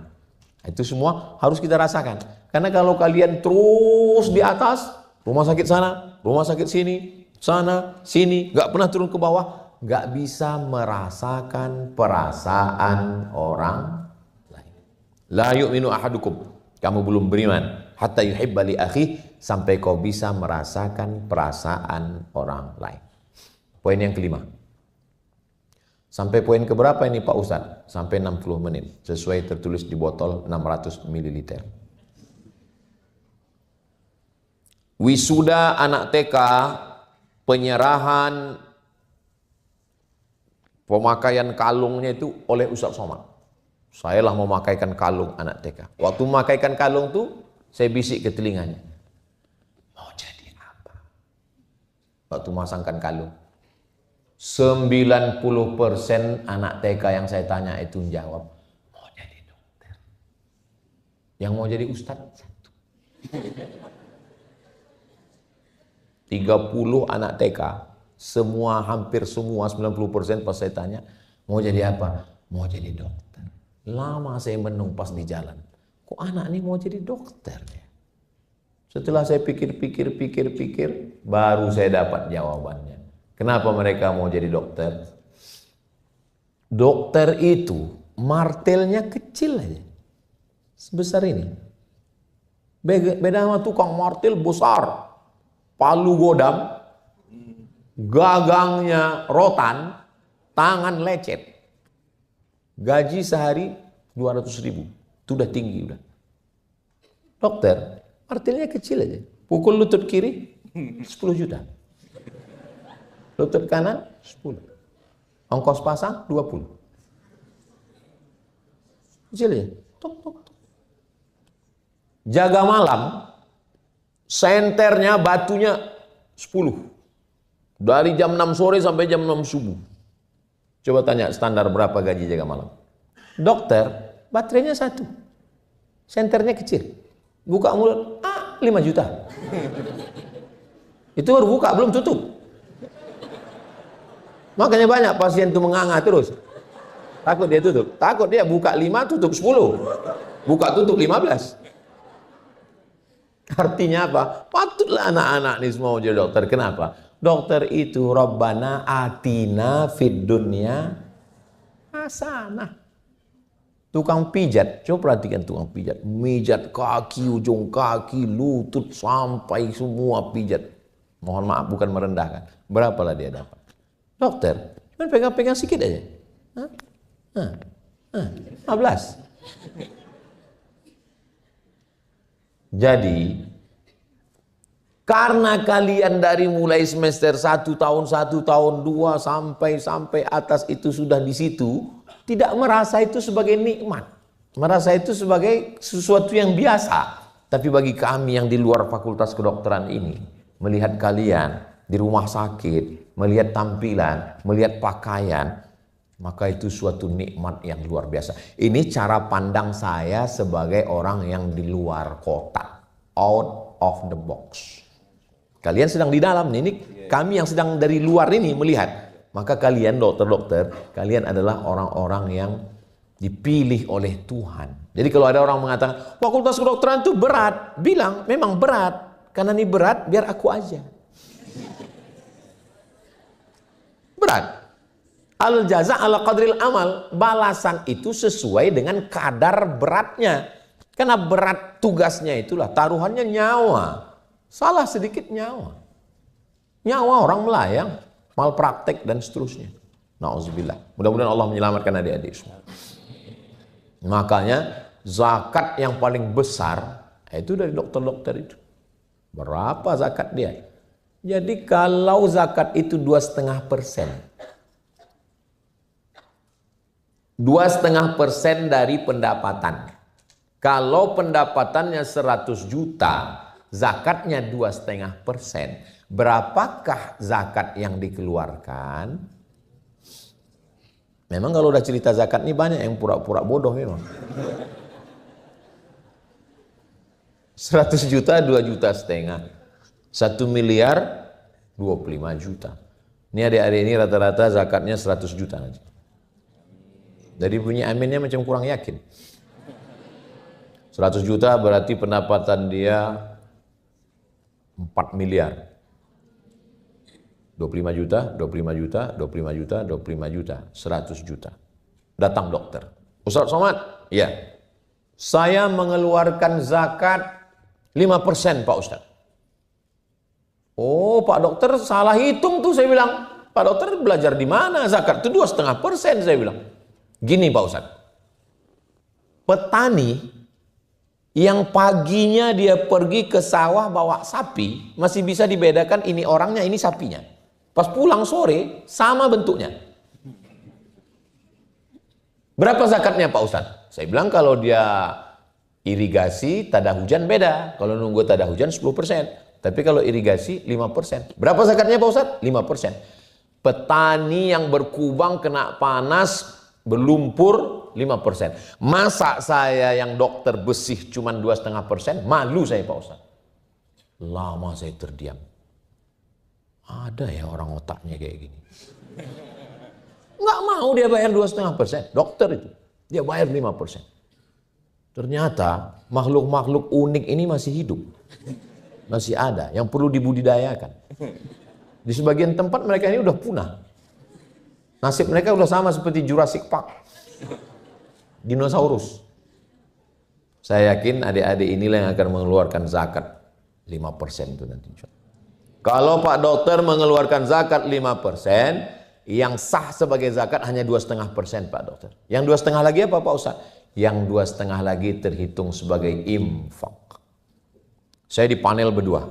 Itu semua harus kita rasakan. Karena kalau kalian terus di atas, rumah sakit sana, rumah sakit sini, sana, sini, gak pernah turun ke bawah, gak bisa merasakan perasaan orang lain. La yu'minu ahadukum, kamu belum beriman, hatta yuhibba li akhi, sampai kau bisa merasakan perasaan orang lain. Poin yang kelima. Sampai poin keberapa ini Pak Ustadz? Sampai 60 menit, sesuai tertulis di botol 600 ml. Wisuda anak TK, penyerahan pemakaian kalungnya itu oleh Ustadz Somad. Saya lah memakaikan kalung anak TK. Waktu memakaikan kalung tuh, saya bisik ke telinganya. Mau jadi apa? Waktu memasangkan kalung. 90% anak TK yang saya tanya itu jawab, mau jadi dokter. Yang mau jadi ustadz, 1. 30 anak TK, semua, hampir semua, 90% pas saya tanya, mau jadi apa? Mau jadi dokter. Lama saya menung pas di jalan. Kok anak ini mau jadi dokter ya? Setelah saya pikir, baru saya dapat jawabannya. Kenapa mereka mau jadi dokter? Dokter itu martelnya kecil aja. Sebesar ini. Beda sama tukang martil besar. Palu godam, gagangnya rotan, tangan lecet. Gaji sehari 200.000. Itu udah tinggi udah. Dokter, martilnya kecil aja. Pukul lutut kiri 10 juta. Lutut kanan 10. Ongkos pasang 20. Kecil aja. Tok, tok, tok. Jaga malam, senternya batunya 10. Dari jam 6 sore sampai jam 6 subuh. Coba tanya standar berapa gaji jaga malam. Dokter, baterainya 1. Senternya kecil. Buka mulut, 5 juta. Itu baru buka, belum tutup. Makanya banyak pasien itu menganga terus. Takut dia tutup. Takut dia buka 5, tutup 10. Buka tutup 15. Artinya apa? Patutlah anak-anak ini semua jadi dokter. Kenapa? Dokter itu Rabbana atina fid dunya hasanah. Tukang pijat, coba perhatikan tukang pijat. Mijat kaki, ujung kaki, lutut, sampai semua pijat. Mohon maaf, bukan merendahkan. Berapalah dia dapat? Dokter, cuma pegang-pegang sedikit aja. 15. Jadi, karena kalian dari mulai semester 1 tahun, 1 tahun, 2 sampai atas itu sudah di situ, tidak merasa itu sebagai nikmat. Merasa itu sebagai sesuatu yang biasa. Tapi bagi kami yang di luar fakultas kedokteran ini, melihat kalian di rumah sakit, melihat tampilan, melihat pakaian, maka itu suatu nikmat yang luar biasa. Ini cara pandang saya sebagai orang yang di luar kotak. Out of the box. Kalian sedang di dalam ini kami yang sedang dari luar ini melihat. Maka kalian dokter-dokter, kalian adalah orang-orang yang dipilih oleh Tuhan. Jadi kalau ada orang mengatakan, fakultas kedokteran itu berat, bilang memang berat. Karena ini berat, biar aku aja. Berat. Al-jaza ala qadril amal. Balasan itu sesuai dengan kadar beratnya. Karena berat tugasnya itulah, taruhannya nyawa. Salah sedikit nyawa. Nyawa orang melayang, malpraktek dan seterusnya. Nauzubillah. Mudah-mudahan Allah menyelamatkan adik-adik semua. Makanya zakat yang paling besar itu dari dokter-dokter itu. Berapa zakat dia? Jadi kalau zakat itu 2,5%. 2,5% dari pendapatan. Kalau pendapatannya 100 juta, zakatnya 2,5%. Berapakah zakat yang dikeluarkan? Memang kalau udah cerita zakat ini banyak yang pura-pura bodoh memang. 100 juta 2,5 juta. 1 miliar 25 juta. Ini adik-adik ini rata-rata zakatnya 100 juta aja. Dari bunyi aminnya macam kurang yakin. 100 juta berarti pendapatan dia 4 miliar. 25 juta, 25 juta, 25 juta, 25 juta, 100 juta. Datang dokter. Ustaz Somad, iya. Saya mengeluarkan zakat 5% Pak Ustaz. Oh Pak dokter salah hitung tuh saya bilang. Pak dokter belajar di mana zakat itu 2,5% saya bilang. Gini Pak Ustaz. Petani yang paginya dia pergi ke sawah bawa sapi, masih bisa dibedakan ini orangnya, ini sapinya. Pas pulang sore, sama bentuknya. Berapa zakatnya Pak Ustaz? Saya bilang kalau dia irigasi, tada hujan beda. Kalau nunggu tada hujan 10%. Tapi kalau irigasi 5%. Berapa zakatnya Pak Ustaz? 5%. Petani yang berkubang kena panas, berlumpur 5%. Masa saya yang dokter bersih cuma 2,5%? Malu saya Pak Ustaz. Lama saya terdiam. Ada ya orang otaknya kayak gini. Nggak mau dia bayar 2,5%. Dokter itu. Dia bayar 5%. Ternyata makhluk-makhluk unik ini masih hidup. Masih ada. Yang perlu dibudidayakan. Di sebagian tempat mereka ini udah punah. Nasib mereka udah sama seperti Jurassic Park. Dinosaurus. Saya yakin adik-adik inilah yang akan mengeluarkan zakat 5% itu nanti. Kalau Pak Dokter mengeluarkan zakat 5%, yang sah sebagai zakat hanya 2,5% Pak Dokter. Yang 2,5 lagi apa Pak Ustaz? Yang 2,5 lagi terhitung sebagai infak. Saya di panel berdua.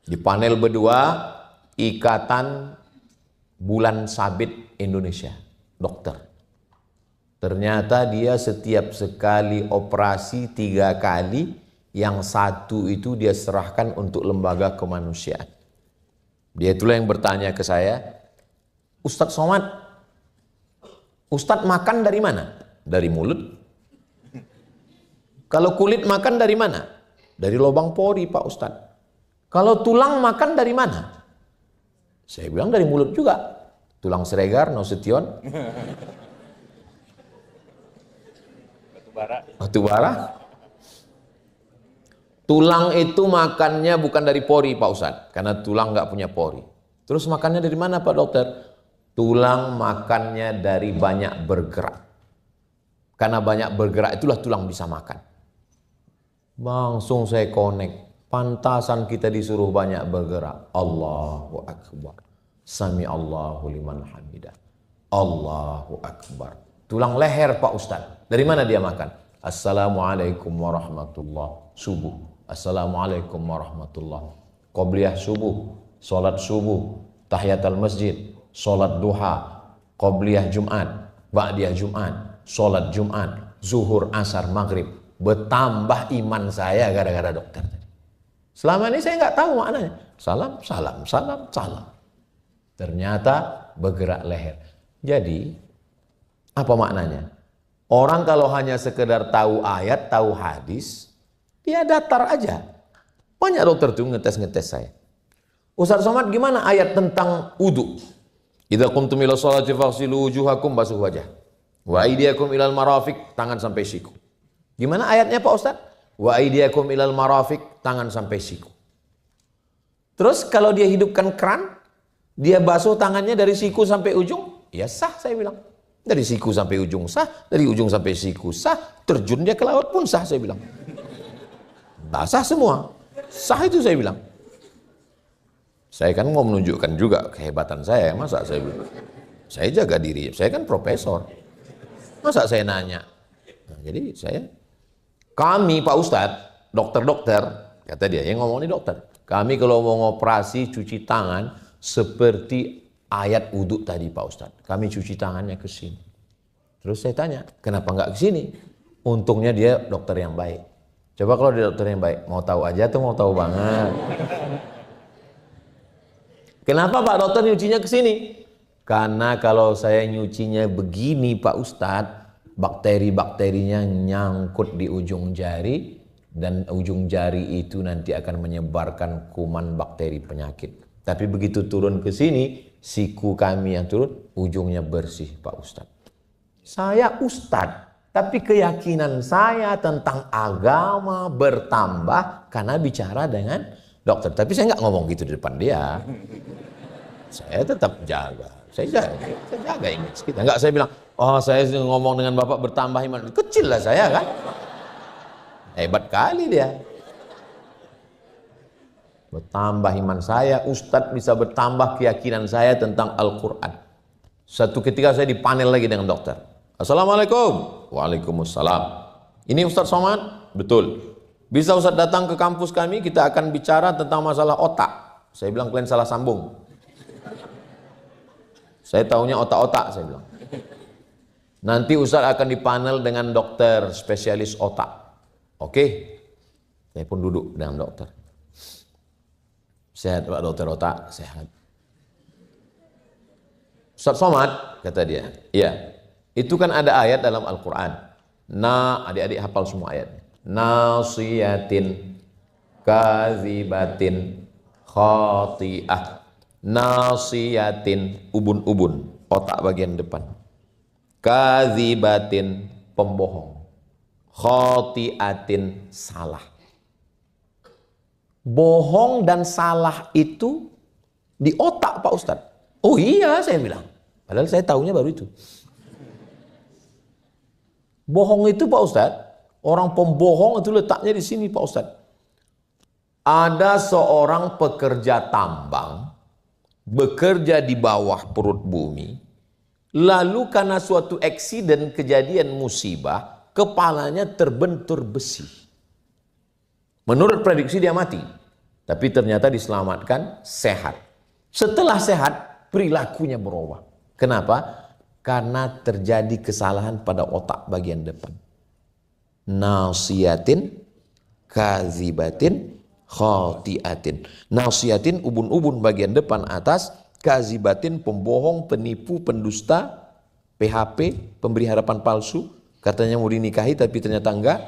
Di panel berdua Ikatan Bulan Sabit Indonesia, dokter. Ternyata dia setiap sekali operasi 3 kali, yang 1 itu dia serahkan untuk lembaga kemanusiaan. Dia itulah yang bertanya ke saya, Ustadz Somad, Ustadz makan dari mana? Dari mulut. Kalau kulit makan dari mana? Dari lubang pori Pak Ustadz. Kalau tulang makan dari mana? Saya bilang dari mulut juga. Tulang Sregar, Nasution. Batu bara. Tulang itu makannya bukan dari pori Pak Ustadz. Karena tulang nggak punya pori. Terus makannya dari mana Pak Dokter? Tulang makannya dari banyak bergerak. Karena banyak bergerak itulah tulang bisa makan. Langsung saya connect. Pantasan kita disuruh banyak bergerak. Allahu Akbar. Sami Allahu liman hamidah. Allahu Akbar. Tulang leher Pak Ustadz. Dari mana dia makan? Assalamualaikum warahmatullah. Subuh. Assalamualaikum warahmatullah. Qobliyah subuh. Salat subuh. Tahiyatul masjid. Salat duha. Qobliyah Jumat. Ba'diyah Jumat. Salat Jumat. Zuhur, asar, maghrib. Bertambah iman saya gara-gara dokter. Selama ini saya nggak tahu maknanya. Salam, salam, salam, salam. Ternyata bergerak leher. Jadi, apa maknanya? Orang kalau hanya sekedar tahu ayat, tahu hadis, dia datar aja. Banyak dokter tuh ngetes saya. Ustaz Somad gimana ayat tentang wudu? Idza qumtum ila sholati faghsilu wujuhakum, basuh wajah. Wa aydiyakum ilal marafiq, tangan sampai siku. Gimana ayatnya Pak Ustaz? Wa aydiyakum ilal marafiq, tangan sampai siku. Terus kalau dia hidupkan keran, dia basuh tangannya dari siku sampai ujung, ya sah saya bilang. Dari siku sampai ujung sah, dari ujung sampai siku sah, terjun dia ke laut pun sah saya bilang. Basah semua, sah itu saya bilang. Saya kan mau menunjukkan juga kehebatan saya, masa saya bilang. Saya jaga diri, saya kan profesor. Masa saya nanya? Nah, jadi kami Pak Ustadz, dokter-dokter, kata dia, yang ngomong ini dokter. Kami kalau mau ngoperasi cuci tangan seperti ayat wudhu tadi Pak Ustadz. Kami cuci tangannya ke sini. Terus saya tanya, kenapa nggak ke sini? Untungnya dia dokter yang baik. Coba kalau dia dokter yang baik, mau tahu aja tuh mau tahu banget. Kenapa Pak dokter nyucinya ke sini? Karena kalau saya nyucinya begini Pak Ustadz, bakteri-bakterinya nyangkut di ujung jari, dan ujung jari itu nanti akan menyebarkan kuman bakteri penyakit. Tapi begitu turun ke sini, siku kami yang turun, ujungnya bersih Pak Ustadz. Saya Ustadz, tapi keyakinan saya tentang agama bertambah karena bicara dengan dokter. Tapi saya nggak ngomong gitu di depan dia. Saya tetap jaga. Saya jaga image kita. Enggak saya bilang, oh saya ngomong dengan Bapak bertambah iman. Kecil lah saya kan. Hebat kali dia. Bertambah iman saya, Ustadz bisa bertambah keyakinan saya tentang Al-Quran. Satu ketika saya di panel lagi dengan dokter. Assalamualaikum. Waalaikumsalam. Ini Ustadz Somad? Betul. Bisa Ustadz datang ke kampus kami, kita akan bicara tentang masalah otak. Saya bilang kalian salah sambung. Saya taunya otak-otak, saya bilang. Nanti Ustadz akan dipanel dengan dokter spesialis otak. Oke. Saya pun duduk dengan dokter. Sehat Pak dokter otak? Sehat. Ustadz Somad, kata dia. Iya. Itu kan ada ayat dalam Al-Quran. Adik-adik hafal semua ayatnya. Nasiyatin, kazibatin, khati'ah. Nasiyatin, ubun-ubun, otak bagian depan. Kazibatin, pembohong. Khati'atin, salah. Bohong dan salah itu di otak Pak Ustadz. Oh iya saya bilang. Padahal saya tahunya baru itu. Bohong itu Pak Ustadz, orang pembohong itu letaknya di sini Pak Ustadz. Ada seorang pekerja tambang bekerja di bawah perut bumi, lalu karena suatu eksiden, kejadian musibah, kepalanya terbentur besi. Menurut prediksi dia mati, tapi ternyata diselamatkan, sehat. Setelah sehat, perilakunya berubah. Kenapa? Karena terjadi kesalahan pada otak bagian depan. Nasiyatin, kazibatin, khati'atin. Nasiyatin, ubun-ubun bagian depan atas, kazibatin, pembohong, penipu, pendusta, PHP, pemberi harapan palsu, katanya mau dinikahi tapi ternyata enggak.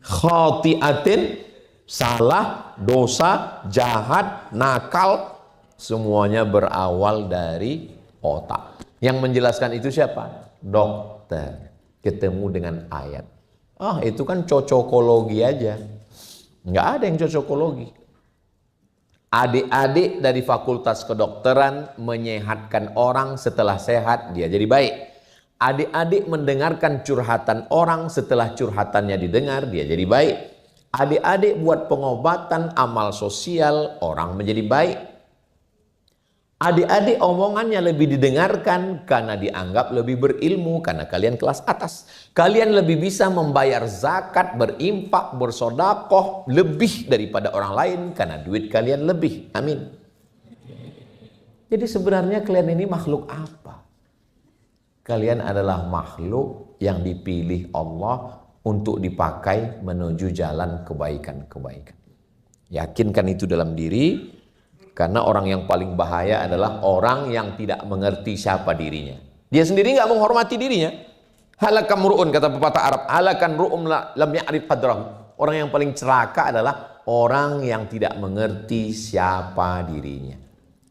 Khati'atin, salah, dosa, jahat, nakal, semuanya berawal dari otak. Yang menjelaskan itu siapa? Dokter. Ketemu dengan ayat. Itu kan cocokologi aja. Nggak ada yang cocokologi. Adik-adik dari fakultas kedokteran menyehatkan orang, setelah sehat dia jadi baik. Adik-adik mendengarkan curhatan orang, setelah curhatannya didengar dia jadi baik. Adik-adik buat pengobatan amal sosial, orang menjadi baik. Adik-adik omongannya lebih didengarkan karena dianggap lebih berilmu, karena kalian kelas atas. Kalian lebih bisa membayar zakat, berinfak, bersodakoh lebih daripada orang lain karena duit kalian lebih. Amin. Jadi sebenarnya kalian ini makhluk apa? Kalian adalah makhluk yang dipilih Allah untuk dipakai menuju jalan kebaikan-kebaikan. Yakinkan itu dalam diri, karena orang yang paling bahaya adalah orang yang tidak mengerti siapa dirinya. Dia sendiri nggak menghormati dirinya. Halakan ru'un, kata pepatah Arab. Halakan ru'um lam ya'rif qadrahu. Orang yang paling celaka adalah orang yang tidak mengerti siapa dirinya.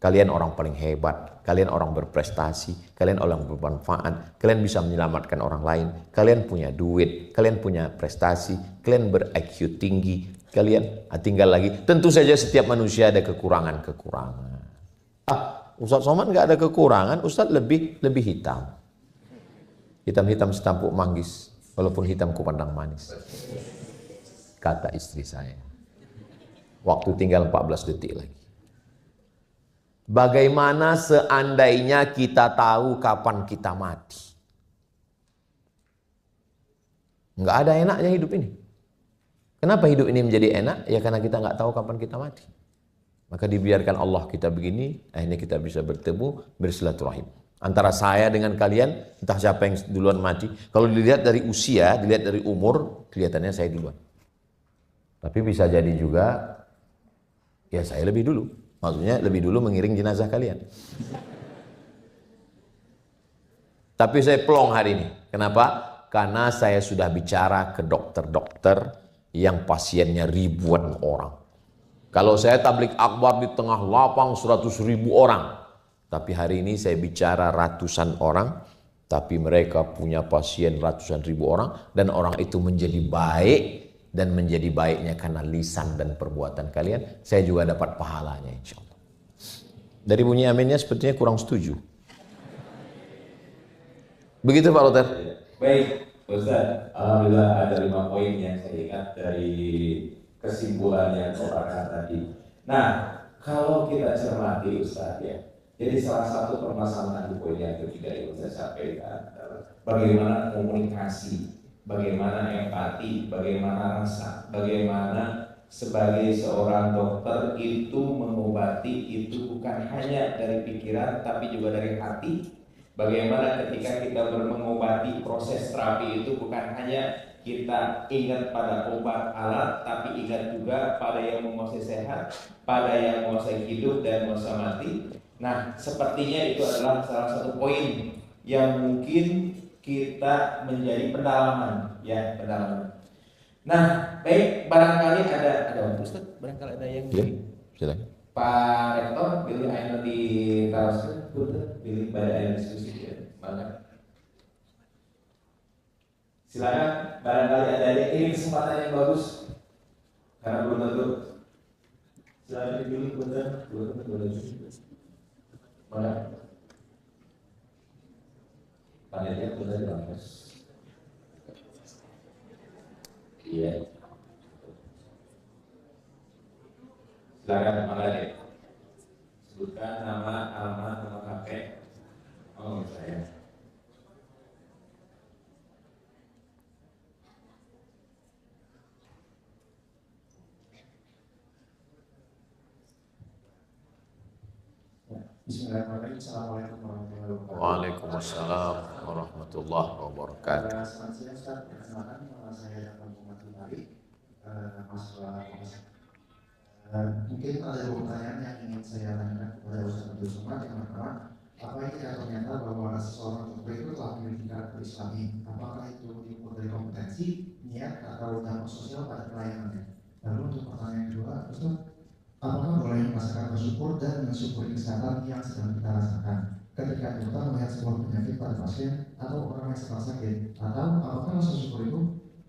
Kalian orang paling hebat, kalian orang berprestasi, kalian orang bermanfaat, kalian bisa menyelamatkan orang lain, kalian punya duit, kalian punya prestasi, kalian ber-IQ tinggi, kalian tinggal lagi. Tentu saja setiap manusia ada kekurangan-kekurangan. Ustadz Somad nggak ada kekurangan, Ustadz lebih hitam. Hitam-hitam setampuk manggis, walaupun hitam kupandang manis. Kata istri saya. Waktu tinggal 14 detik lagi. Bagaimana seandainya kita tahu kapan kita mati? Nggak ada enaknya hidup ini. Kenapa hidup ini menjadi enak? Ya karena kita nggak tahu kapan kita mati. Maka dibiarkan Allah kita begini, akhirnya kita bisa bertemu, bersilaturahim. Antara saya dengan kalian, entah siapa yang duluan mati. Kalau dilihat dari usia, dilihat dari umur, kelihatannya saya duluan. Tapi bisa jadi juga, ya saya lebih dulu. Maksudnya lebih dulu mengiring jenazah kalian. Tapi saya plong hari ini. Kenapa? Karena saya sudah bicara ke dokter-dokter yang pasiennya ribuan orang. Kalau saya tablik akbar di tengah lapang 100.000 orang. Tapi hari ini saya bicara ratusan orang. Tapi mereka punya pasien ratusan ribu orang. Dan orang itu menjadi baik. Dan menjadi baiknya karena lisan dan perbuatan kalian, saya juga dapat pahalanya insya Allah. Dari bunyi aminnya sepertinya kurang setuju. Begitu Pak Loter? Baik, Ustaz. Alhamdulillah ada 5 poin yang saya ingat dari kesimpulan yang Bapak tadi. Nah, kalau kita cermati Ustaz ya, jadi salah satu permasalahan di poin yang ketiga yang saya sampaikan adalah bagaimana komunikasi, bagaimana empati, bagaimana rasa, bagaimana sebagai seorang dokter itu mengobati itu bukan hanya dari pikiran tapi juga dari hati. Bagaimana ketika kita mengobati proses terapi itu bukan hanya kita ingat pada obat alat, tapi ingat juga pada yang menguasai sehat, pada yang menguasai hidup dan menguasai mati. Nah, sepertinya itu adalah salah satu poin yang mungkin kita menjadi pendalaman, ya pendalaman. Nah, baik, barangkali ada Ustaz, barangkali ada yang silakan. Pak Rektor, pilih air di Taraskan, pilih pada air diskusi ya, banget. Silakan, barangkali ada ini kesempatan yang bagus, karena belum tentu. Silakan dipilih benar, boleh. Mana? Panelnya benar di mana? Iya. Silakan, mana ya? Bismillahirrahmanirrahim. Assalamualaikum warahmatullahi wabarakatuh. Waalaikumsalam warahmatullahi wabarakatuh. Selamat siang Ustaz, perkenalkan nama saya Dr. Muhammad Tumari, mahasiswa mungkin ada dua pertanyaan yang ingin saya tanyakan kepada Ustaz Abdul Somad. Yang pertama, apa indikator nyata bahwa seseorang itu telah memiliki karakter Islami? Apakah itu diukur dari kompetensi, niat, atau dampak sosial pada pelayanannya? Lalu untuk pertanyaan kedua, Ustaz, apakah boleh merasakan bersyukur dan mensyukuri kesehatan yang sedang kita rasakan ketika dokter melihat sebuah penyakit pada pasien atau orang yang sedang sakit? Atau apakah rasa syukur itu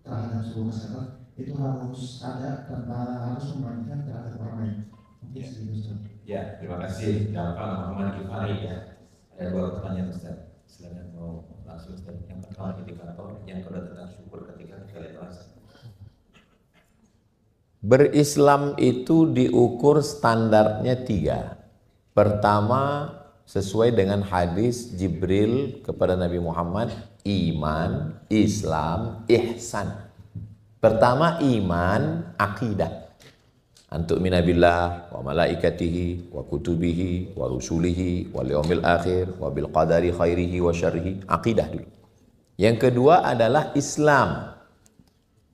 terhadap sebuah kesehatan itu harus ada tanpa harus membandingkan terhadap orang lain? Mungkin segitu Ustaz. Ya, terima kasih Bapak Muhammad Gifari ya. Ada dua pertanyaan Ustaz. Silakan mau langsung Ustaz. Yang pertama indikator, yang kedua tentang syukur ketika kita lihat rasa. Berislam itu diukur standarnya 3. Pertama, sesuai dengan hadis Jibril kepada Nabi Muhammad, iman, Islam, ihsan. Pertama iman, akidah. Antuk minabillah wa malaikatihi wa kutubihi wa rusulihi wal yaumil akhir wa bil qadari khairihi wa syarrihi. Akidah dulu. Yang kedua adalah Islam.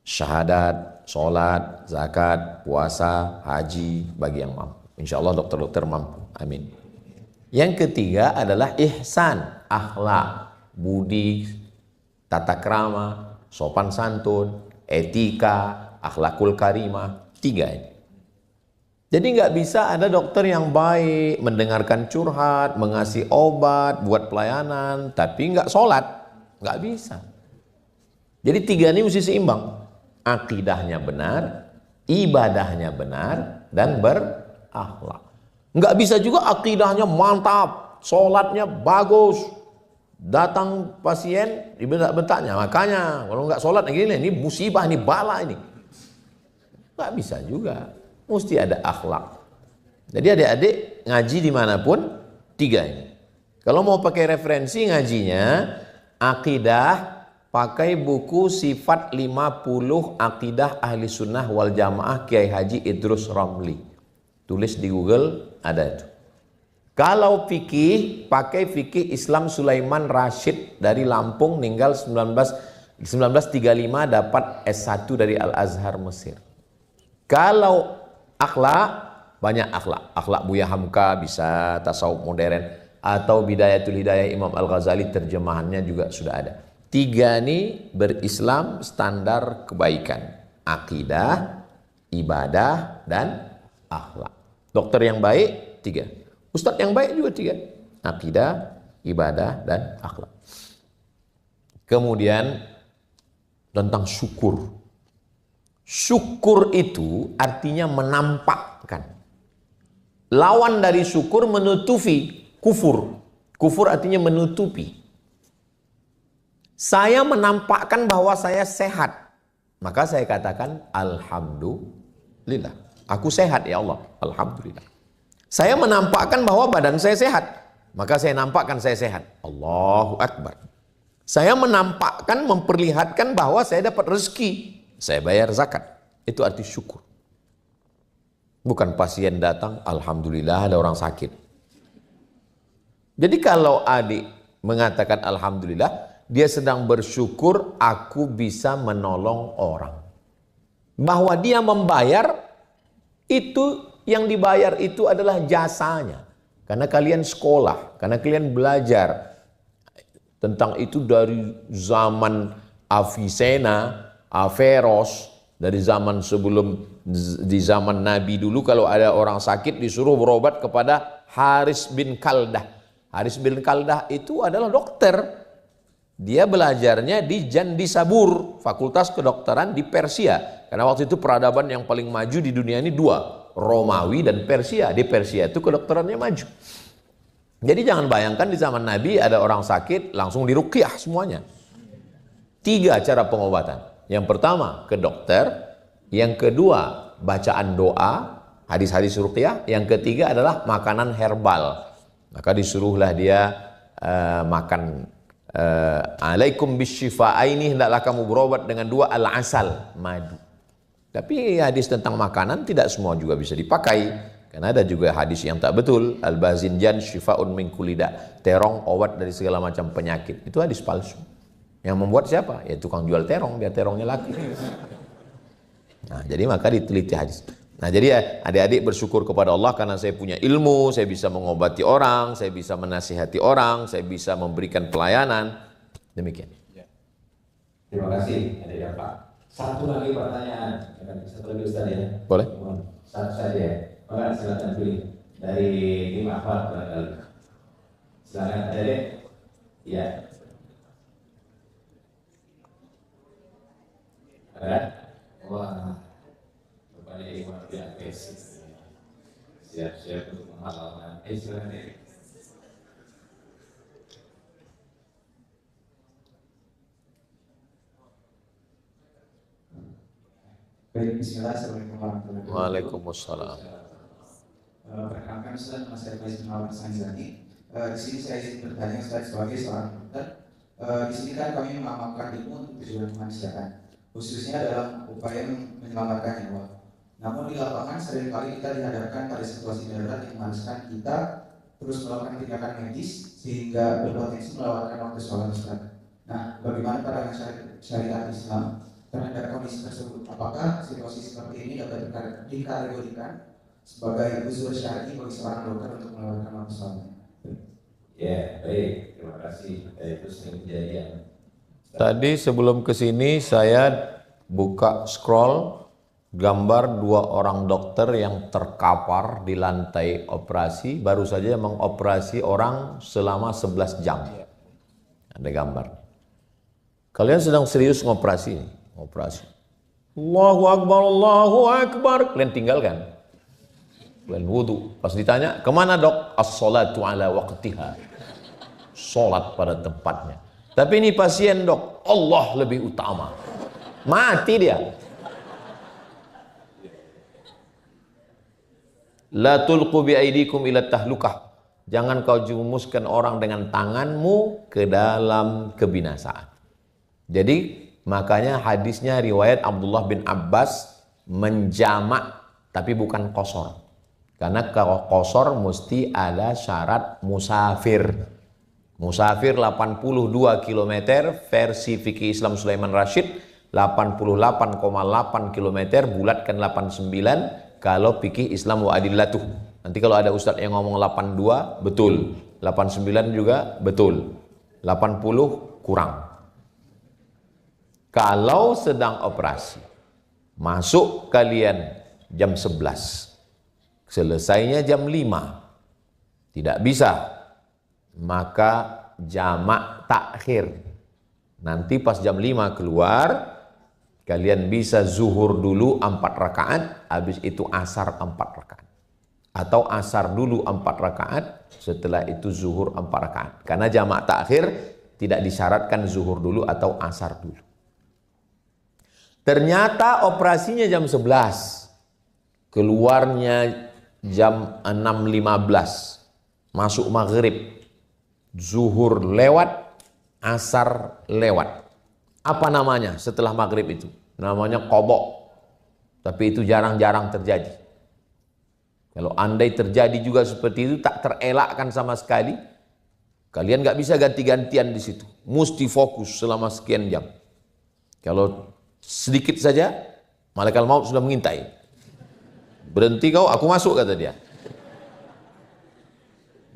Syahadat, sholat, zakat, puasa, haji bagi yang mampu. Insya Allah dokter-dokter mampu. Amin. Yang ketiga adalah ihsan, akhlak, budi, tata krama, sopan santun, etika, akhlakul karimah. 3 ini. Jadi nggak bisa ada dokter yang baik, mendengarkan curhat, mengasih obat, buat pelayanan, tapi nggak sholat. Nggak bisa. Jadi 3 ini mesti seimbang. Akidahnya benar, ibadahnya benar, dan berakhlak. Nggak bisa juga akidahnya mantap, sholatnya bagus, datang pasien dibentak-bentaknya. Makanya kalau nggak sholat ini musibah, ini bala ini. Nggak bisa juga, mesti ada akhlak. Jadi adik-adik ngaji dimanapun 3 ini. Kalau mau pakai referensi ngajinya, akidah, pakai buku Sifat 50 Akidah Ahli Sunnah wal Jamaah Kiai Haji Idrus Ramli. Tulis di Google, ada itu. Kalau fikih, pakai fikih Islam Sulaiman Rashid dari Lampung, meninggal 1935, dapat S1 dari Al-Azhar Mesir. Kalau akhlak, banyak akhlak. Akhlak Buya Hamka bisa, tasawuf modern, atau Bidayatul Hidayah Imam Al-Ghazali, terjemahannya juga sudah ada. 3 ini berislam standar kebaikan. Akidah, ibadah, dan akhlak. Dokter yang baik 3. Ustadz yang baik juga 3. Akidah, ibadah, dan akhlak. Kemudian tentang syukur. Syukur itu artinya menampakkan. Lawan dari syukur menutupi, kufur. Kufur artinya menutupi. Saya menampakkan bahwa saya sehat, maka saya katakan alhamdulillah. Aku sehat ya Allah, alhamdulillah. Saya menampakkan bahwa badan saya sehat, maka saya nampakkan saya sehat. Allahu Akbar. Saya menampakkan, memperlihatkan bahwa saya dapat rezeki, saya bayar zakat. Itu arti syukur. Bukan pasien datang, alhamdulillah ada orang sakit. Jadi kalau adik mengatakan alhamdulillah, dia sedang bersyukur aku bisa menolong orang. Bahwa dia membayar, itu yang dibayar itu adalah jasanya. Karena kalian sekolah, karena kalian belajar tentang itu dari zaman Avicenna, Averroes, dari zaman sebelum, di zaman Nabi dulu kalau ada orang sakit disuruh berobat kepada Haris bin Kaldah. Haris bin Kaldah itu adalah dokter. Dia belajarnya di Jandisabur, Fakultas Kedokteran di Persia. Karena waktu itu peradaban yang paling maju di dunia ini 2, Romawi dan Persia. Di Persia itu kedokterannya maju. Jadi jangan bayangkan di zaman Nabi ada orang sakit langsung diruqyah semuanya. 3 cara pengobatan. Yang pertama ke dokter, yang kedua bacaan doa, hadis-hadis ruqyah, yang ketiga adalah makanan herbal. Maka disuruhlah dia makan alaikum bisyifa'aini, hendaklah kamu berobat dengan 2 al-asal, madu. Tapi hadis tentang makanan tidak semua juga bisa dipakai. Karena ada juga hadis yang tak betul, al-bazinjan syifa'un min kulli da', terong obat dari segala macam penyakit. Itu hadis palsu. Yang membuat siapa? Ya tukang jual terong, biar terongnya laku. Nah, jadi maka diteliti hadis. Nah, jadi ya adik-adik bersyukur kepada Allah karena saya punya ilmu, saya bisa mengobati orang, saya bisa menasihati orang, saya bisa memberikan pelayanan. Demikian. Terima kasih, adik Pak. Satu lagi pertanyaan, satu lagi Ustaz ya. Boleh? Satu saja ya. Pak, silakan pilih dari tim Ahmad barangkali. Silakan adik. Ya. Ada? Wah, rupanya Iwan tidak basic. Siap-siap untuk menghalalkan. Silakan adik. Baik, bismillah, assalamualaikum warahmatullahi wabarakatuh. Waalaikumsalam. Perkenalkan Ustaz, Mas Faisal Muhammad Sanjani. Di sini saya izin bertanya Ustaz sebagai seorang dokter. Di sini kan kami mengamalkan ilmu untuk tujuan kemanusiaan, khususnya dalam upaya menyelamatkan nyawa. Namun di lapangan seringkali kita dihadapkan pada situasi darurat yang mengharuskan kita terus melakukan tindakan medis sehingga berpotensi melewatkan waktu sholat Ustaz. Nah, bagaimana pandangan syariat Islam terhadap kondisi tersebut? Apakah situasi seperti ini dapat dikategorikan sebagai uzur syar'i bagi seorang dokter untuk melewatkan waktu sholat? Ya, baik. Terima kasih. Itu sering kejadian. Tadi sebelum kesini saya buka scroll gambar 2 orang dokter yang terkapar di lantai operasi, baru saja mengoperasi orang selama 11 jam. Ada gambar. Kalian sedang serius ngoperasi ini. Operasi. Allahu Akbar, Allahu Akbar. Kalian tinggalkan. Kalian wudu. Pas ditanya, kemana dok? As-salatu ala waqtiha. Sholat pada tempatnya. Tapi ini pasien dok, Allah lebih utama. Mati dia. La tulqu bi aidikum ila tahlukah. Jangan kau jurumuskan orang dengan tanganmu ke dalam kebinasaan. Jadi makanya hadisnya riwayat Abdullah bin Abbas menjamak tapi bukan qasar. Karena kalau qasar mesti ada syarat musafir. Musafir 82 km versi fikih Islam Sulaiman Rashid, 88,8 km bulatkan 89 kalau fikih Islam wa adillatuh. Nanti kalau ada ustadz yang ngomong 82 betul, 89 juga betul, 80 kurang. Kalau sedang operasi, masuk kalian jam 11, selesainya jam 5, tidak bisa, maka jamak takhir. Nanti pas jam 5 keluar, kalian bisa zuhur dulu 4 rakaat, habis itu asar 4 rakaat. Atau asar dulu 4 rakaat, setelah itu zuhur 4 rakaat. Karena jamak takhir tidak disyaratkan zuhur dulu atau asar dulu. Ternyata operasinya jam 11, keluarnya jam 6.15, masuk maghrib, zuhur lewat, asar lewat. Apa namanya setelah maghrib itu? Namanya qadha. Tapi itu jarang-jarang terjadi. Kalau andai terjadi juga seperti itu, tak terelakkan sama sekali. Kalian nggak bisa ganti-gantian di situ. Mesti fokus selama sekian jam. Kalau sedikit saja, malaikat maut sudah mengintai. Berhenti kau, aku masuk, kata dia.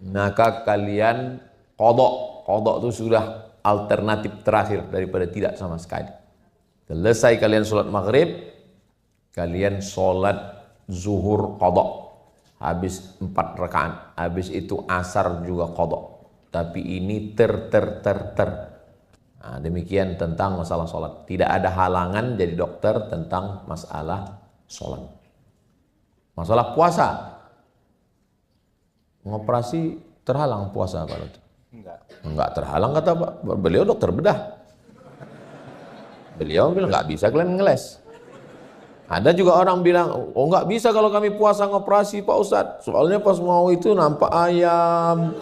Maka kalian qadha. Qadha itu sudah alternatif terakhir daripada tidak sama sekali. Selesai kalian sholat maghrib, kalian sholat zuhur qadha. Habis 4 rakaat. Habis itu asar juga qadha. Tapi ini Nah, demikian tentang masalah sholat. Tidak ada halangan jadi dokter tentang masalah sholat. Masalah puasa. Ngoperasi terhalang puasa Pak Dokter? Enggak terhalang, kata Pak. Beliau dokter bedah. Beliau bilang nggak bisa kalian ngeles. Ada juga orang bilang, oh nggak bisa kalau kami puasa ngoperasi Pak Ustadz. Soalnya pas mau itu nampak ayam,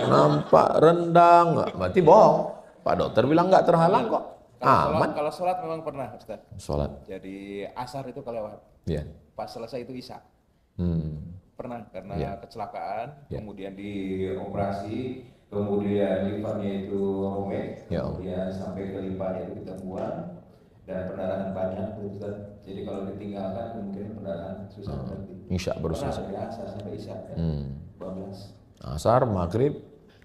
nampak rendang. Berarti bohong. Pak dokter bilang nggak terhalang kok. Aman. Kalau sholat memang pernah Ustaz. Sholat. Jadi asar itu kelewat. Iya. Pas selesai itu isya. Pernah karena kecelakaan, kemudian dioperasi, kemudian livernya itu robek, kemudian sampai ke livernya itu kita buang, dan pendarahan banyak, jadi kalau ditinggalkan mungkin pendarahan susah berhenti. Isya baru selesai. Dari asar sampai isya, 12. Asar, maghrib,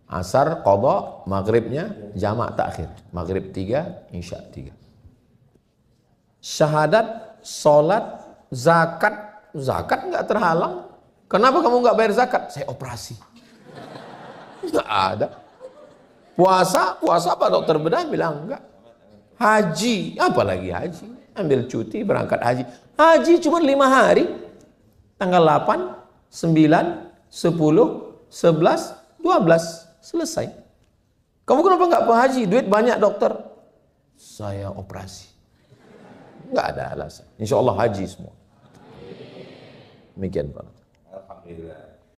asar, qadha, maghribnya jamak takhir. Maghrib 3, isya 3. Syahadat, sholat, zakat. Zakat nggak terhalang. Kenapa kamu nggak bayar zakat? Saya operasi. Nggak ada. Puasa Pak dokter bedah bilang enggak. Haji, apalagi haji. Ambil cuti berangkat haji. Haji cuma 5 hari. Tanggal 8, 9, 10, 11, 12. Selesai. Kamu kenapa nggak haji? Duit banyak dokter. Saya operasi. Nggak ada alasan. Insya Allah haji semua. Demikian Pak. Alhamdulillah.